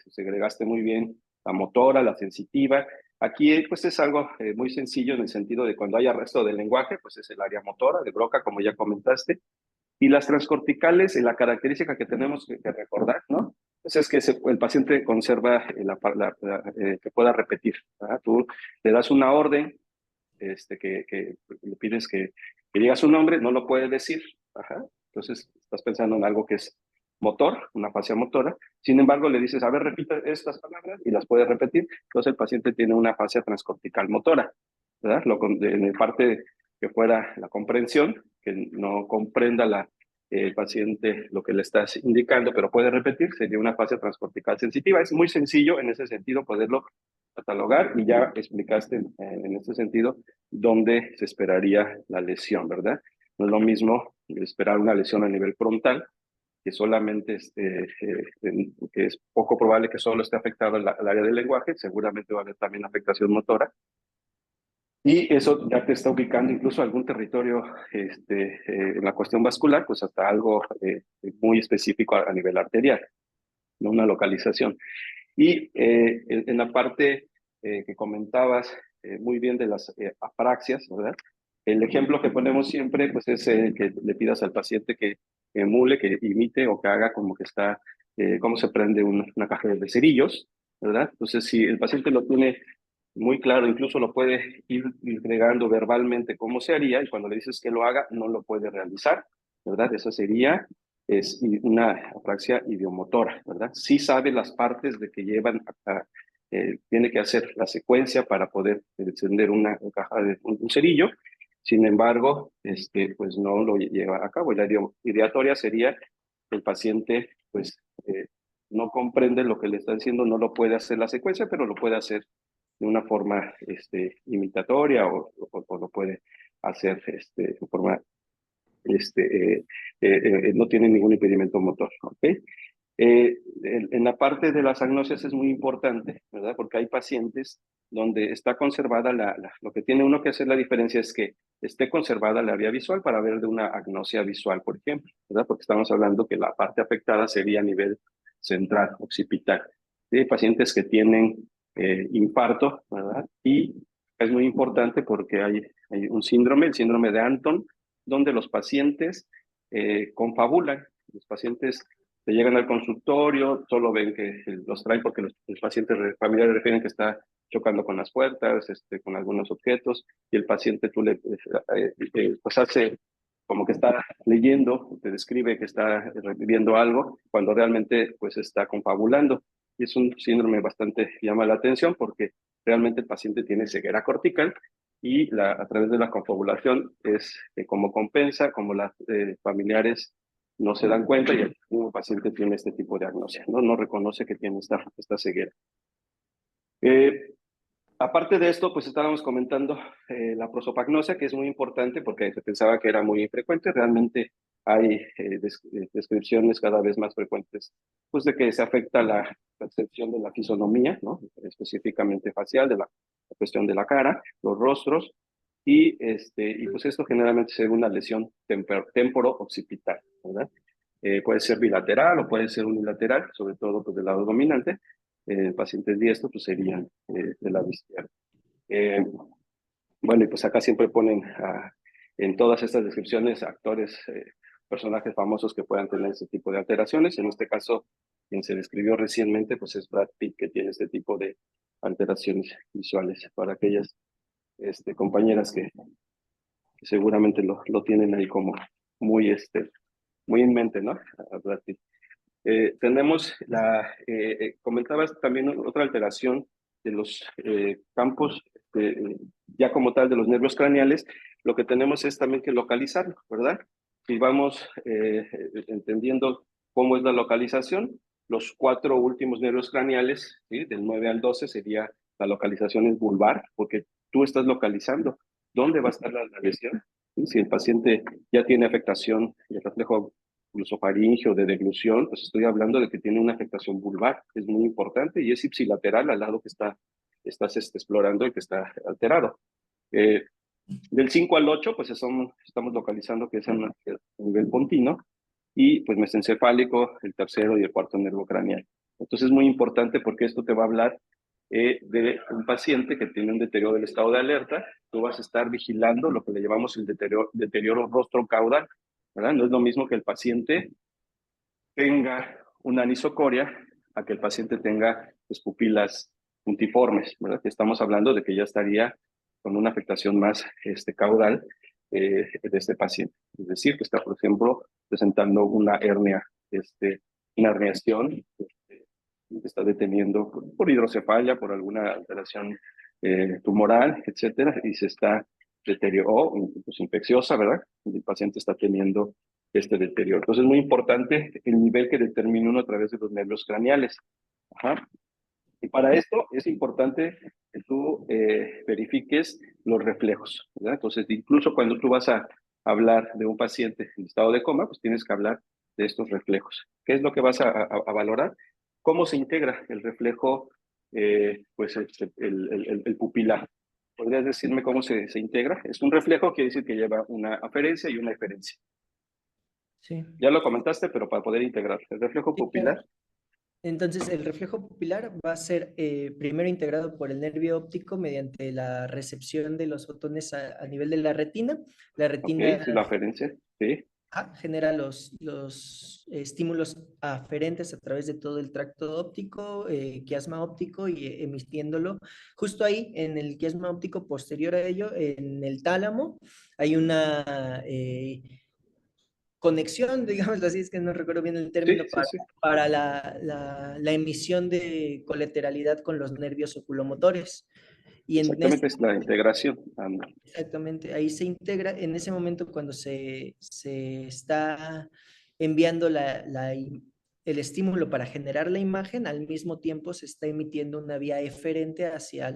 segregaste muy bien la motora, la sensitiva. Aquí pues es algo muy sencillo en el sentido de cuando hay arresto del lenguaje, pues es el área motora de Broca, como ya comentaste. Y las transcorticales, la característica que tenemos que recordar, ¿no? Pues es que el paciente conserva que pueda repetir, ¿verdad? Tú le das una orden, que le pides que diga su nombre, no lo puede decir. Ajá. Entonces, estás pensando en algo que es motor, una fascia motora. Sin embargo, le dices, a ver, repite estas palabras y las puede repetir. Entonces, el paciente tiene una fascia transcortical motora, ¿verdad? En la parte que fuera la comprensión, que no comprenda el paciente lo que le estás indicando, pero puede repetir, sería una fascia transcortical sensitiva. Es muy sencillo en ese sentido poderlo catalogar y ya explicaste en este sentido dónde se esperaría la lesión, ¿verdad? No es lo mismo esperar una lesión a nivel frontal, que solamente que es poco probable que solo esté afectado el área del lenguaje, seguramente va a haber también afectación motora. Y eso ya te está ubicando incluso algún territorio en la cuestión vascular, pues hasta algo muy específico a nivel arterial, no una localización. Y en la parte que comentabas muy bien de las apraxias, ¿verdad? El ejemplo que ponemos siempre pues es que le pidas al paciente que emule, que imite o que haga como que está, cómo se prende una caja de cerillos, ¿verdad? Entonces, si el paciente lo tiene muy claro, incluso lo puede ir agregando verbalmente cómo se haría, y cuando le dices que lo haga, no lo puede realizar, ¿verdad? Esa sería una apraxia idiomotora, ¿verdad? Sí sabe las partes de que llevan tiene que hacer la secuencia para poder encender una caja de un cerillo, sin embargo, pues no lo lleva a cabo. La ideatoria sería que el paciente, pues, no comprende lo que le está diciendo, no lo puede hacer la secuencia, pero lo puede hacer de una forma imitatoria o lo puede hacer de forma, no tiene ningún impedimento motor, ¿ok? En la parte de las agnosias es muy importante, ¿verdad? Porque hay pacientes donde está conservada lo que tiene uno que hacer la diferencia es que esté conservada la vía visual para ver de una agnosia visual, por ejemplo, ¿verdad? Porque estamos hablando que la parte afectada sería a nivel central, occipital. Hay pacientes que tienen infarto, ¿verdad? Y es muy importante porque hay un síndrome, el síndrome de Anton, donde los pacientes confabulan, los pacientes te llegan al consultorio, solo ven que los traen porque los pacientes familiares refieren que está chocando con las puertas, con algunos objetos, y el paciente tú pues hace como que está leyendo, te describe que está reviviendo algo, cuando realmente pues está confabulando. Y es un síndrome bastante llama la atención porque realmente el paciente tiene ceguera cortical y a través de la confabulación es como compensa, como las familiares no se dan cuenta y el mismo paciente tiene este tipo de agnosia, ¿no? No reconoce que tiene esta ceguera. Aparte de esto, pues estábamos comentando la prosopagnosia, que es muy importante porque se pensaba que era muy infrecuente. Realmente hay descripciones cada vez más frecuentes, pues de que se afecta la percepción de la fisonomía, ¿no? Específicamente facial, de la cuestión de la cara, los rostros, y pues esto generalmente se ve una lesión temporo-occipital, ¿verdad? Puede ser bilateral o puede ser unilateral, sobre todo pues, del lado dominante. Pacientes diestros pues serían del lado izquierdo. Bueno, y pues acá siempre ponen en todas estas descripciones actores, personajes famosos que puedan tener este tipo de alteraciones. En este caso, quien se describió recientemente, pues es Brad Pitt, que tiene este tipo de alteraciones visuales para aquellas compañeras que seguramente lo tienen ahí como muy, muy en mente, ¿no? A Brad Pitt. Tenemos comentabas también otra alteración de los campos, ya como tal de los nervios craneales. Lo que tenemos es también que localizarlo, ¿verdad? Si vamos entendiendo cómo es la localización, los 4 últimos nervios craneales, ¿sí? Del 9 al 12 sería la localización en vulvar, porque tú estás localizando dónde va a estar la lesión. ¿Sí? Si el paciente ya tiene afectación del reflejo glosofaringeo de deglución, pues estoy hablando de que tiene una afectación vulvar, es muy importante, y es ipsilateral al lado que estás explorando y que está alterado. Del 5 al 8, pues estamos localizando que es a nivel pontino, y pues mesencefálico, el tercero y el cuarto nervio craneal. Entonces es muy importante porque esto te va a hablar de un paciente que tiene un deterioro del estado de alerta. Tú vas a estar vigilando lo que le llamamos el deterioro rostro-caudal, ¿verdad? No es lo mismo que el paciente tenga una anisocoria a que el paciente tenga pues, pupilas puntiformes, ¿verdad? Estamos hablando de que ya estaría con una afectación más caudal de este paciente. Es decir, que está, por ejemplo, presentando una hernia, una herniación, que está deteniendo por hidrocefalia, por alguna alteración tumoral, etcétera, y se está deteriorando, pues, infecciosa, ¿verdad? El paciente está teniendo este deterioro. Entonces es muy importante el nivel que determina uno a través de los nervios craneales. Ajá. Y para esto es importante que tú verifiques los reflejos, ¿verdad? Entonces, incluso cuando tú vas a hablar de un paciente en estado de coma, pues tienes que hablar de estos reflejos. ¿Qué es lo que vas a valorar? ¿Cómo se integra el reflejo, pues el pupilar? ¿Podrías decirme cómo se integra? Es un reflejo, quiere decir que lleva una aferencia y una eferencia. Sí. Ya lo comentaste, pero para poder integrar el reflejo Sí, claro. pupilar. Entonces, el reflejo pupilar va a ser primero integrado por el nervio óptico mediante la recepción de los fotones a nivel de la retina. La Ok, retina sí, la aferencia, sí. genera los estímulos aferentes a través de todo el tracto óptico, quiasma óptico, y emitiéndolo justo ahí en el quiasma óptico posterior a ello, en el tálamo. Hay una conexión, digamos así, es que no recuerdo bien el Sí, término, sí, sí. para la emisión de colateralidad con los nervios oculomotores. Y en Exactamente, ese, es la integración. exactamente, ahí se integra, en ese momento cuando se está enviando el estímulo para generar la imagen, al mismo tiempo se está emitiendo una vía eferente hacia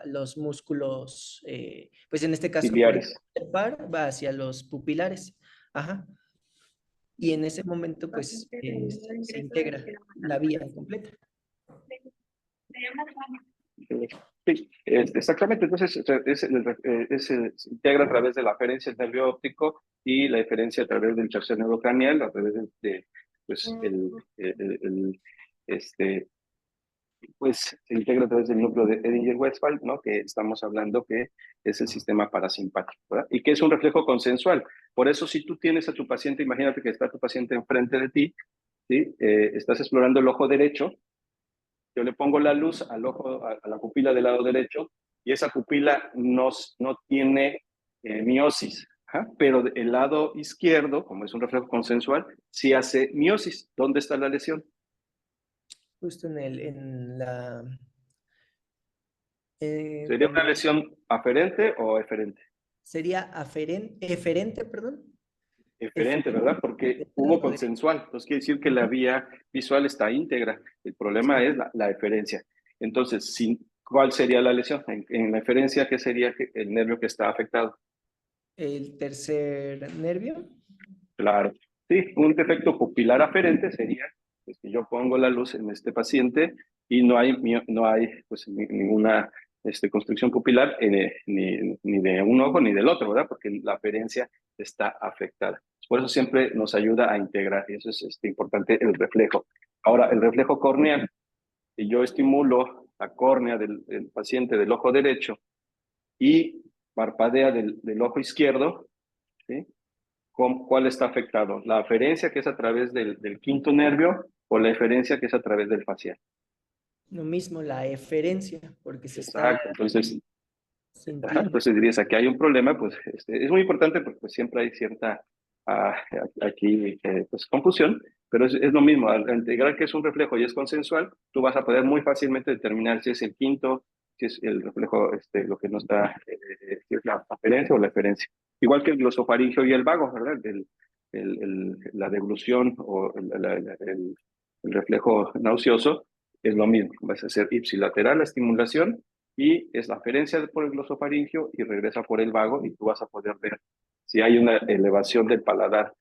los músculos, pues en este caso, por Ciliares. ejemplo, el par va hacia los pupilares. Ajá. Y en ese momento, pues, se integra la vía completa. Sí, exactamente. Entonces, se integra a través de la aferencia del nervio óptico y la diferencia a través del tercer nervio craneal, a través pues, este, pues, se integra a través del núcleo de Edinger-Westphal, ¿no? Que estamos hablando que es el sistema parasimpático, ¿verdad? Y que es un reflejo consensual. Por eso, si tú tienes a tu paciente, imagínate que está tu paciente enfrente de ti, ¿sí? Estás explorando el ojo derecho. Yo le pongo la luz al ojo, a la pupila del lado derecho, y esa pupila no tiene miosis, ¿ja? Pero el lado izquierdo, como es un reflejo consensual, sí hace miosis. ¿Dónde está la lesión? Justo en la... ¿Sería una cuando lesión aferente o eferente? sería eferente, perdón. Eferente, Eferente ¿verdad? Porque del hubo lado derecho. consensual. Entonces quiere decir que la Ujú. vía visual está íntegra. El problema Sí. es la eferencia. Entonces, ¿cuál sería la lesión? En la eferencia, ¿qué sería el nervio que está afectado? El tercer nervio. Claro. Sí, un defecto pupilar aferente sería pues, que yo pongo la luz en este paciente y no hay pues, ninguna constricción pupilar ni de un ojo ni del otro, ¿verdad? Porque la aferencia está afectada. Por eso siempre nos ayuda a integrar, y eso es importante, el reflejo. Ahora, el reflejo corneal, si yo estimulo la córnea del paciente del ojo derecho y parpadea del ojo izquierdo, ¿sí? ¿Cuál está afectado? ¿La aferencia, que es a través del quinto nervio, o la eferencia, que es a través del facial? Lo mismo la eferencia, porque se está Exacto. Entonces, sintiendo. entonces dirías, aquí hay un problema, pues es muy importante porque pues, siempre hay cierta ah, aquí pues, confusión, pero es lo mismo. Al integrar que es un reflejo y es consensual, tú vas a poder muy fácilmente determinar si es el quinto, si es el reflejo, lo que no está, si es la aferencia o la eferencia. Igual que el glosofaringio y el vago, ¿verdad? La deglución o el reflejo nauseoso es lo mismo. Vas a hacer ipsilateral la estimulación y es la aferencia por el glosofaringio y regresa por el vago, y tú vas a poder ver si hay una elevación del paladar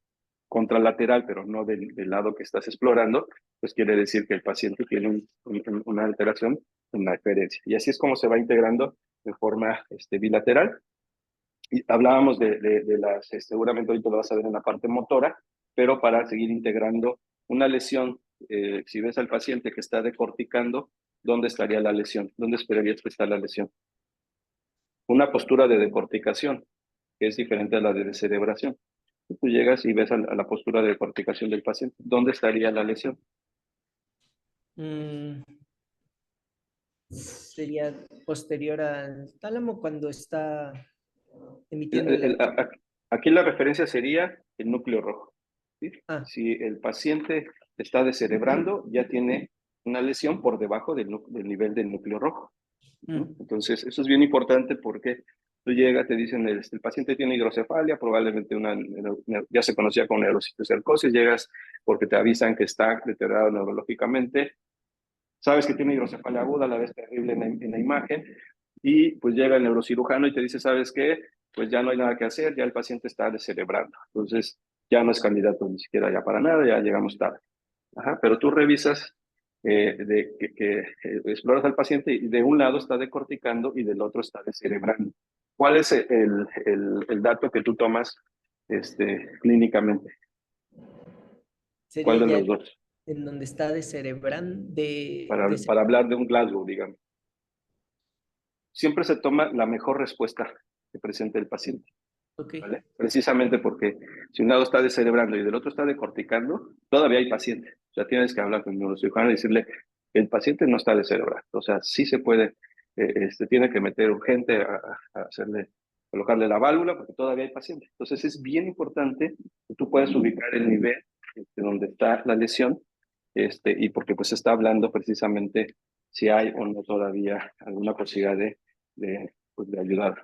contralateral, pero no del lado que estás explorando, pues quiere decir que el paciente tiene una alteración en la eferencia. Y así es como se va integrando de forma bilateral. Y hablábamos de las, seguramente ahorita lo vas a ver en la parte motora, pero para seguir integrando una lesión, si ves al paciente que está decorticando, ¿dónde estaría la lesión? ¿Dónde esperarías que está la lesión? Una postura de decorticación, que es diferente a la de descerebración. Tú llegas y ves a la postura de decorticación del paciente. ¿Dónde estaría la lesión? Mm, sería posterior al tálamo cuando está emitiendo El- la... el- a- Aquí la referencia sería el núcleo rojo, ¿sí? Ah, Si el paciente está descerebrando, ya tiene una lesión por debajo del nivel del núcleo rojo. mm, Entonces, eso es bien importante porque tú llegas, te dicen, el paciente tiene hidrocefalia, probablemente ya se conocía con neurocitocercosis, llegas porque te avisan que está deteriorado neurológicamente, sabes que tiene hidrocefalia aguda, la ves terrible en la imagen, y pues llega el neurocirujano y te dice, ¿sabes qué? Pues ya no hay nada que hacer, ya el paciente está descerebrando. Entonces, ya no es candidato ni siquiera ya para nada, ya llegamos tarde. Ajá, pero tú revisas, exploras al paciente y de un lado está decorticando y del otro está descerebrando. ¿Cuál es el dato que tú tomas clínicamente? sería ¿Cuál de ya los dos? en donde está descerebrando, Para hablar de un Glasgow, digamos. Siempre se toma la mejor respuesta que presente el paciente, ok. ¿vale? Precisamente porque si un lado está descerebrando y del otro está decorticando, todavía hay paciente. O sea, tienes que hablar con el neurocirujano y decirle, el paciente no está descerebrando. O sea, sí se puede, tiene que meter urgente a hacerle, colocarle la válvula porque todavía hay paciente. Entonces es bien importante que tú puedas ubicar el nivel donde está la lesión, y porque pues está hablando precisamente si hay o no todavía alguna posibilidad pues, de ayudar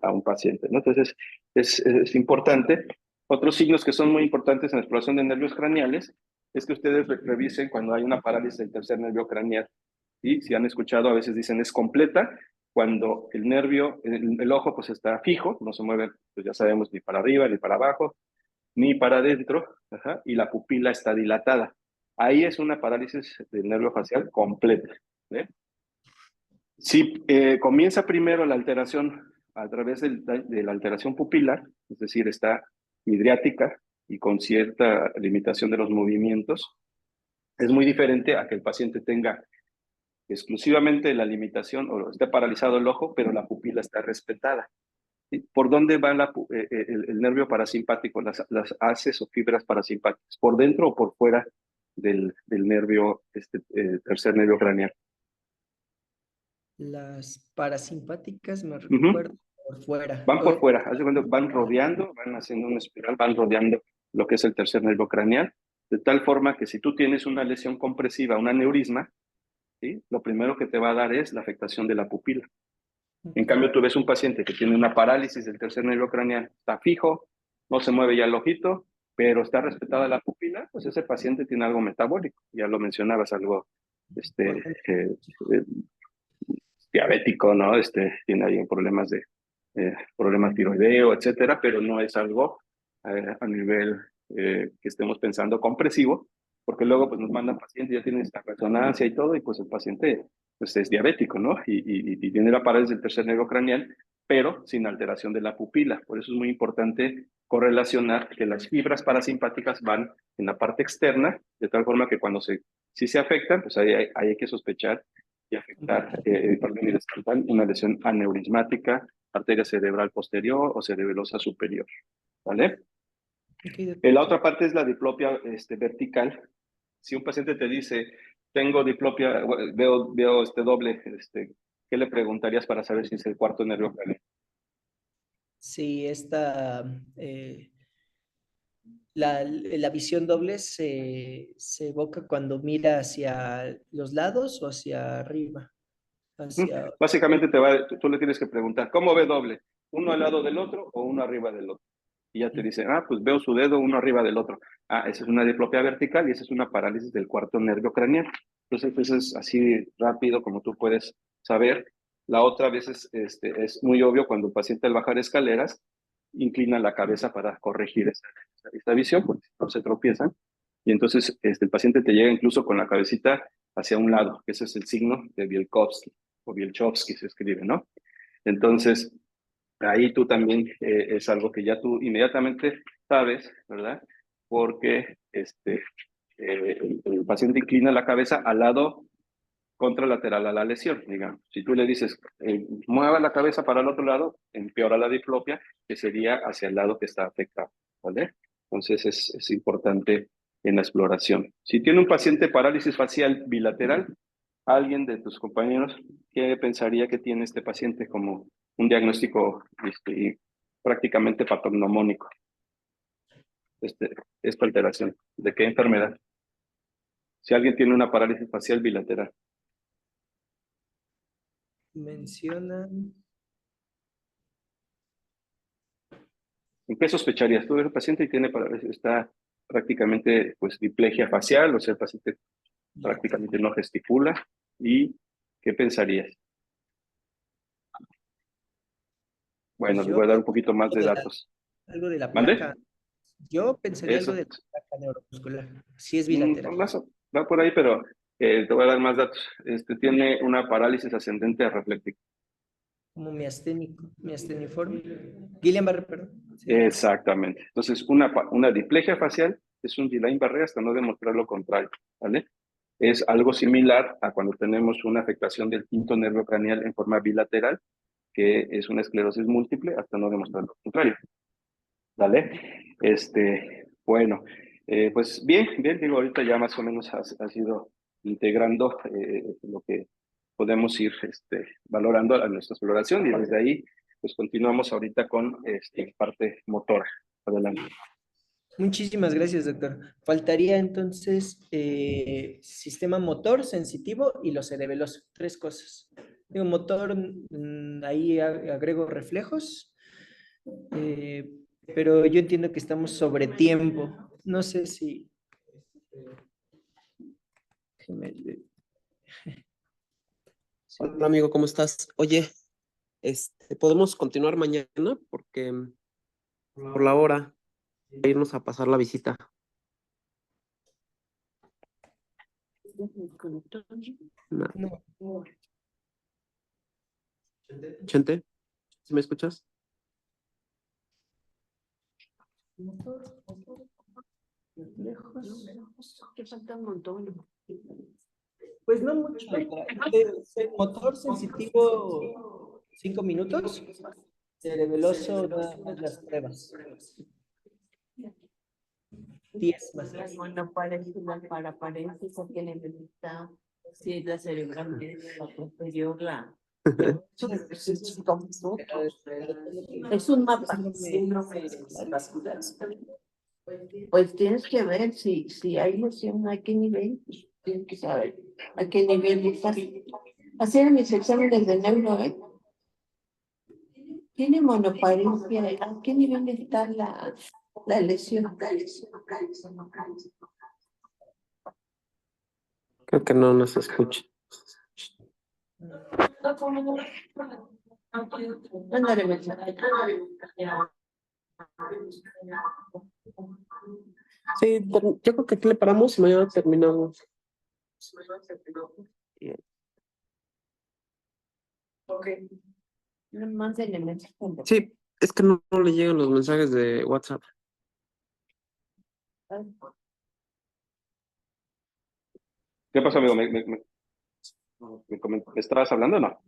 a un paciente, ¿no? Entonces, es importante. Otros signos que son muy importantes en la exploración de nervios craneales es que ustedes revisen cuando hay una parálisis del tercer nervio craneal. Y si han escuchado, a veces dicen es completa, cuando el nervio, el ojo, pues está fijo, no se mueve, pues ya sabemos, ni para arriba, ni para abajo, ni para adentro, ajá, y la pupila está dilatada. Ahí es una parálisis del nervio facial completa. ¿Eh? Si comienza primero la alteración a través de la alteración pupilar, es decir, está midriática y con cierta limitación de los movimientos, es muy diferente a que el paciente tenga exclusivamente la limitación o esté paralizado el ojo, pero la pupila está respetada. ¿Sí? ¿Por dónde va el nervio parasimpático, las haces o fibras parasimpáticas? ¿Por dentro o por fuera del nervio, tercer nervio craneal? Las parasimpáticas me Ujú. recuerdo por fuera. Van por fuera, haz de cuenta, van rodeando, van haciendo una espiral, van rodeando lo que es el tercer nervio craneal, de tal forma que si tú tienes una lesión compresiva, un aneurisma, ¿sí? Lo primero que te va a dar es la afectación de la pupila. En Ok. cambio, tú ves un paciente que tiene una parálisis del tercer nervio craneal, está fijo, no se mueve ya el ojito, pero está respetada la pupila, pues ese paciente tiene algo metabólico, ya lo mencionabas, algo este, Correcto. eh, eh, diabético, ¿no? Tiene ahí problemas problemas tiroideo, etcétera, pero no es algo a nivel que estemos pensando compresivo, porque luego pues nos mandan pacientes, ya tienen esta resonancia y todo, y pues el paciente pues es diabético, ¿no? Y tiene la parálisis del tercer nervio craneal, pero sin alteración de la pupila. Por eso es muy importante correlacionar que las fibras parasimpáticas van en la parte externa, de tal forma que cuando si se afectan, pues ahí hay que sospechar y afectar, perdón, y descartar una lesión aneurismática, arteria cerebral posterior o cerebelosa superior, ¿vale? Ok, La otra parte es la diplopia vertical. Si un paciente te dice, tengo diplopia, veo doble, ¿qué le preguntarías para saber si es el cuarto nervio craneal? sí, la visión doble se evoca cuando mira hacia los lados o hacia arriba, hacia... Básicamente tú le tienes que preguntar, ¿cómo ve doble? ¿Uno al lado del otro o uno arriba del otro? Y ya te dice, pues veo su dedo uno arriba del otro. Esa es una diplopia vertical y esa es una parálisis del cuarto nervio craneal. Entonces, eso es así rápido como tú puedes saber. La otra vez es muy obvio cuando el paciente al bajar escaleras inclina la cabeza para corregir esta visión, porque si no se tropiezan. Y entonces el paciente te llega incluso con la cabecita hacia un lado, que ese es el signo de Bielkowski o Bielchowski se escribe, ¿no? Entonces, ahí tú también es algo que ya tú inmediatamente sabes, ¿verdad? Porque el paciente inclina la cabeza al lado contralateral a la lesión, digamos. Si tú le dices, mueva la cabeza para el otro lado, empeora la diplopia, que sería hacia el lado que está afectado, ¿vale? Entonces es importante en la exploración. Si tiene un paciente parálisis facial bilateral, alguien de tus compañeros, ¿qué pensaría que tiene este paciente como un diagnóstico prácticamente patognomónico? Este, esta alteración. ¿De qué enfermedad? Si alguien tiene una parálisis facial bilateral. Mencionan... ¿En qué sospecharías? Tú eres el paciente y está prácticamente pues diplegia facial, o sea, el paciente prácticamente no gesticula. ¿Y qué pensarías? Pues Bueno, les yo, voy a dar un poquito más de datos. algo de la ¿Mande? placa, yo pensaría algo Eso. de la placa neuromuscular, si es bilateral. Va por ahí, pero te voy a dar más datos. Tiene una parálisis ascendente reflectiva. Como miasteniforme. Guillain-Barré, perdón. Sí. Exactamente. Entonces, una diplegia facial es un Guillain-Barré hasta no demostrar lo contrario, ¿vale? Es algo similar a cuando tenemos una afectación del quinto nervio craneal en forma bilateral, que es una esclerosis múltiple hasta no demostrar lo contrario, ¿vale? Bueno, pues bien, digo, ahorita ya más o menos has ido integrando lo que podemos ir valorando a nuestra exploración y desde ahí pues continuamos ahorita con parte motora. Adelante. Muchísimas gracias, doctor. Faltaría entonces sistema motor, sensitivo y lo cerebeloso. Tres cosas. Digo, motor, ahí agrego reflejos, eh, pero yo entiendo que estamos sobre tiempo. No sé si... déjeme- Hola amigo, ¿cómo estás? Oye, ¿podemos continuar mañana? Porque por la hora de irnos a pasar la visita. No. No. Chente, ¿sí me escuchas? Que falta un montón. Pues no mucho. Motor sensitivo, 5 minutos. Cerebeloso, nada más las pruebas. 10 más. Bueno, para paréntesis, que necesita, si la cerebral la posterior, es un mapa. Pues tienes que ver si hay lesión, a qué nivel, pues, tienes que saber a qué nivel está. Hacer mis exámenes de neuro, ¿eh? Tiene monoparencia, ¿a qué nivel está la lesión? Creo que no nos escucha. Mándale mensaje. Sí, yo creo que aquí le paramos y mañana terminamos. Ok. No mándenle mensaje. Sí, es que no le llegan los mensajes de WhatsApp. ¿Qué pasó, amigo? ¿Me estabas hablando o no?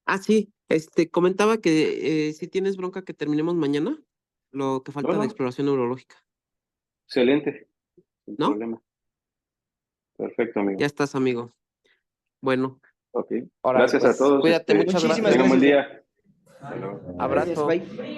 Ah, sí, comentaba que si tienes bronca que terminemos mañana, lo que falta No, de no. exploración neurológica, Excelente. Sin ¿no? problema. Perfecto, amigo. Ya estás, amigo. Bueno, Ok. órale, Gracias a pues todos. cuídate, muchas Muchísimas Tengan gracias. buen gracias. día. Hasta luego. Gracias, Abrazo. bye.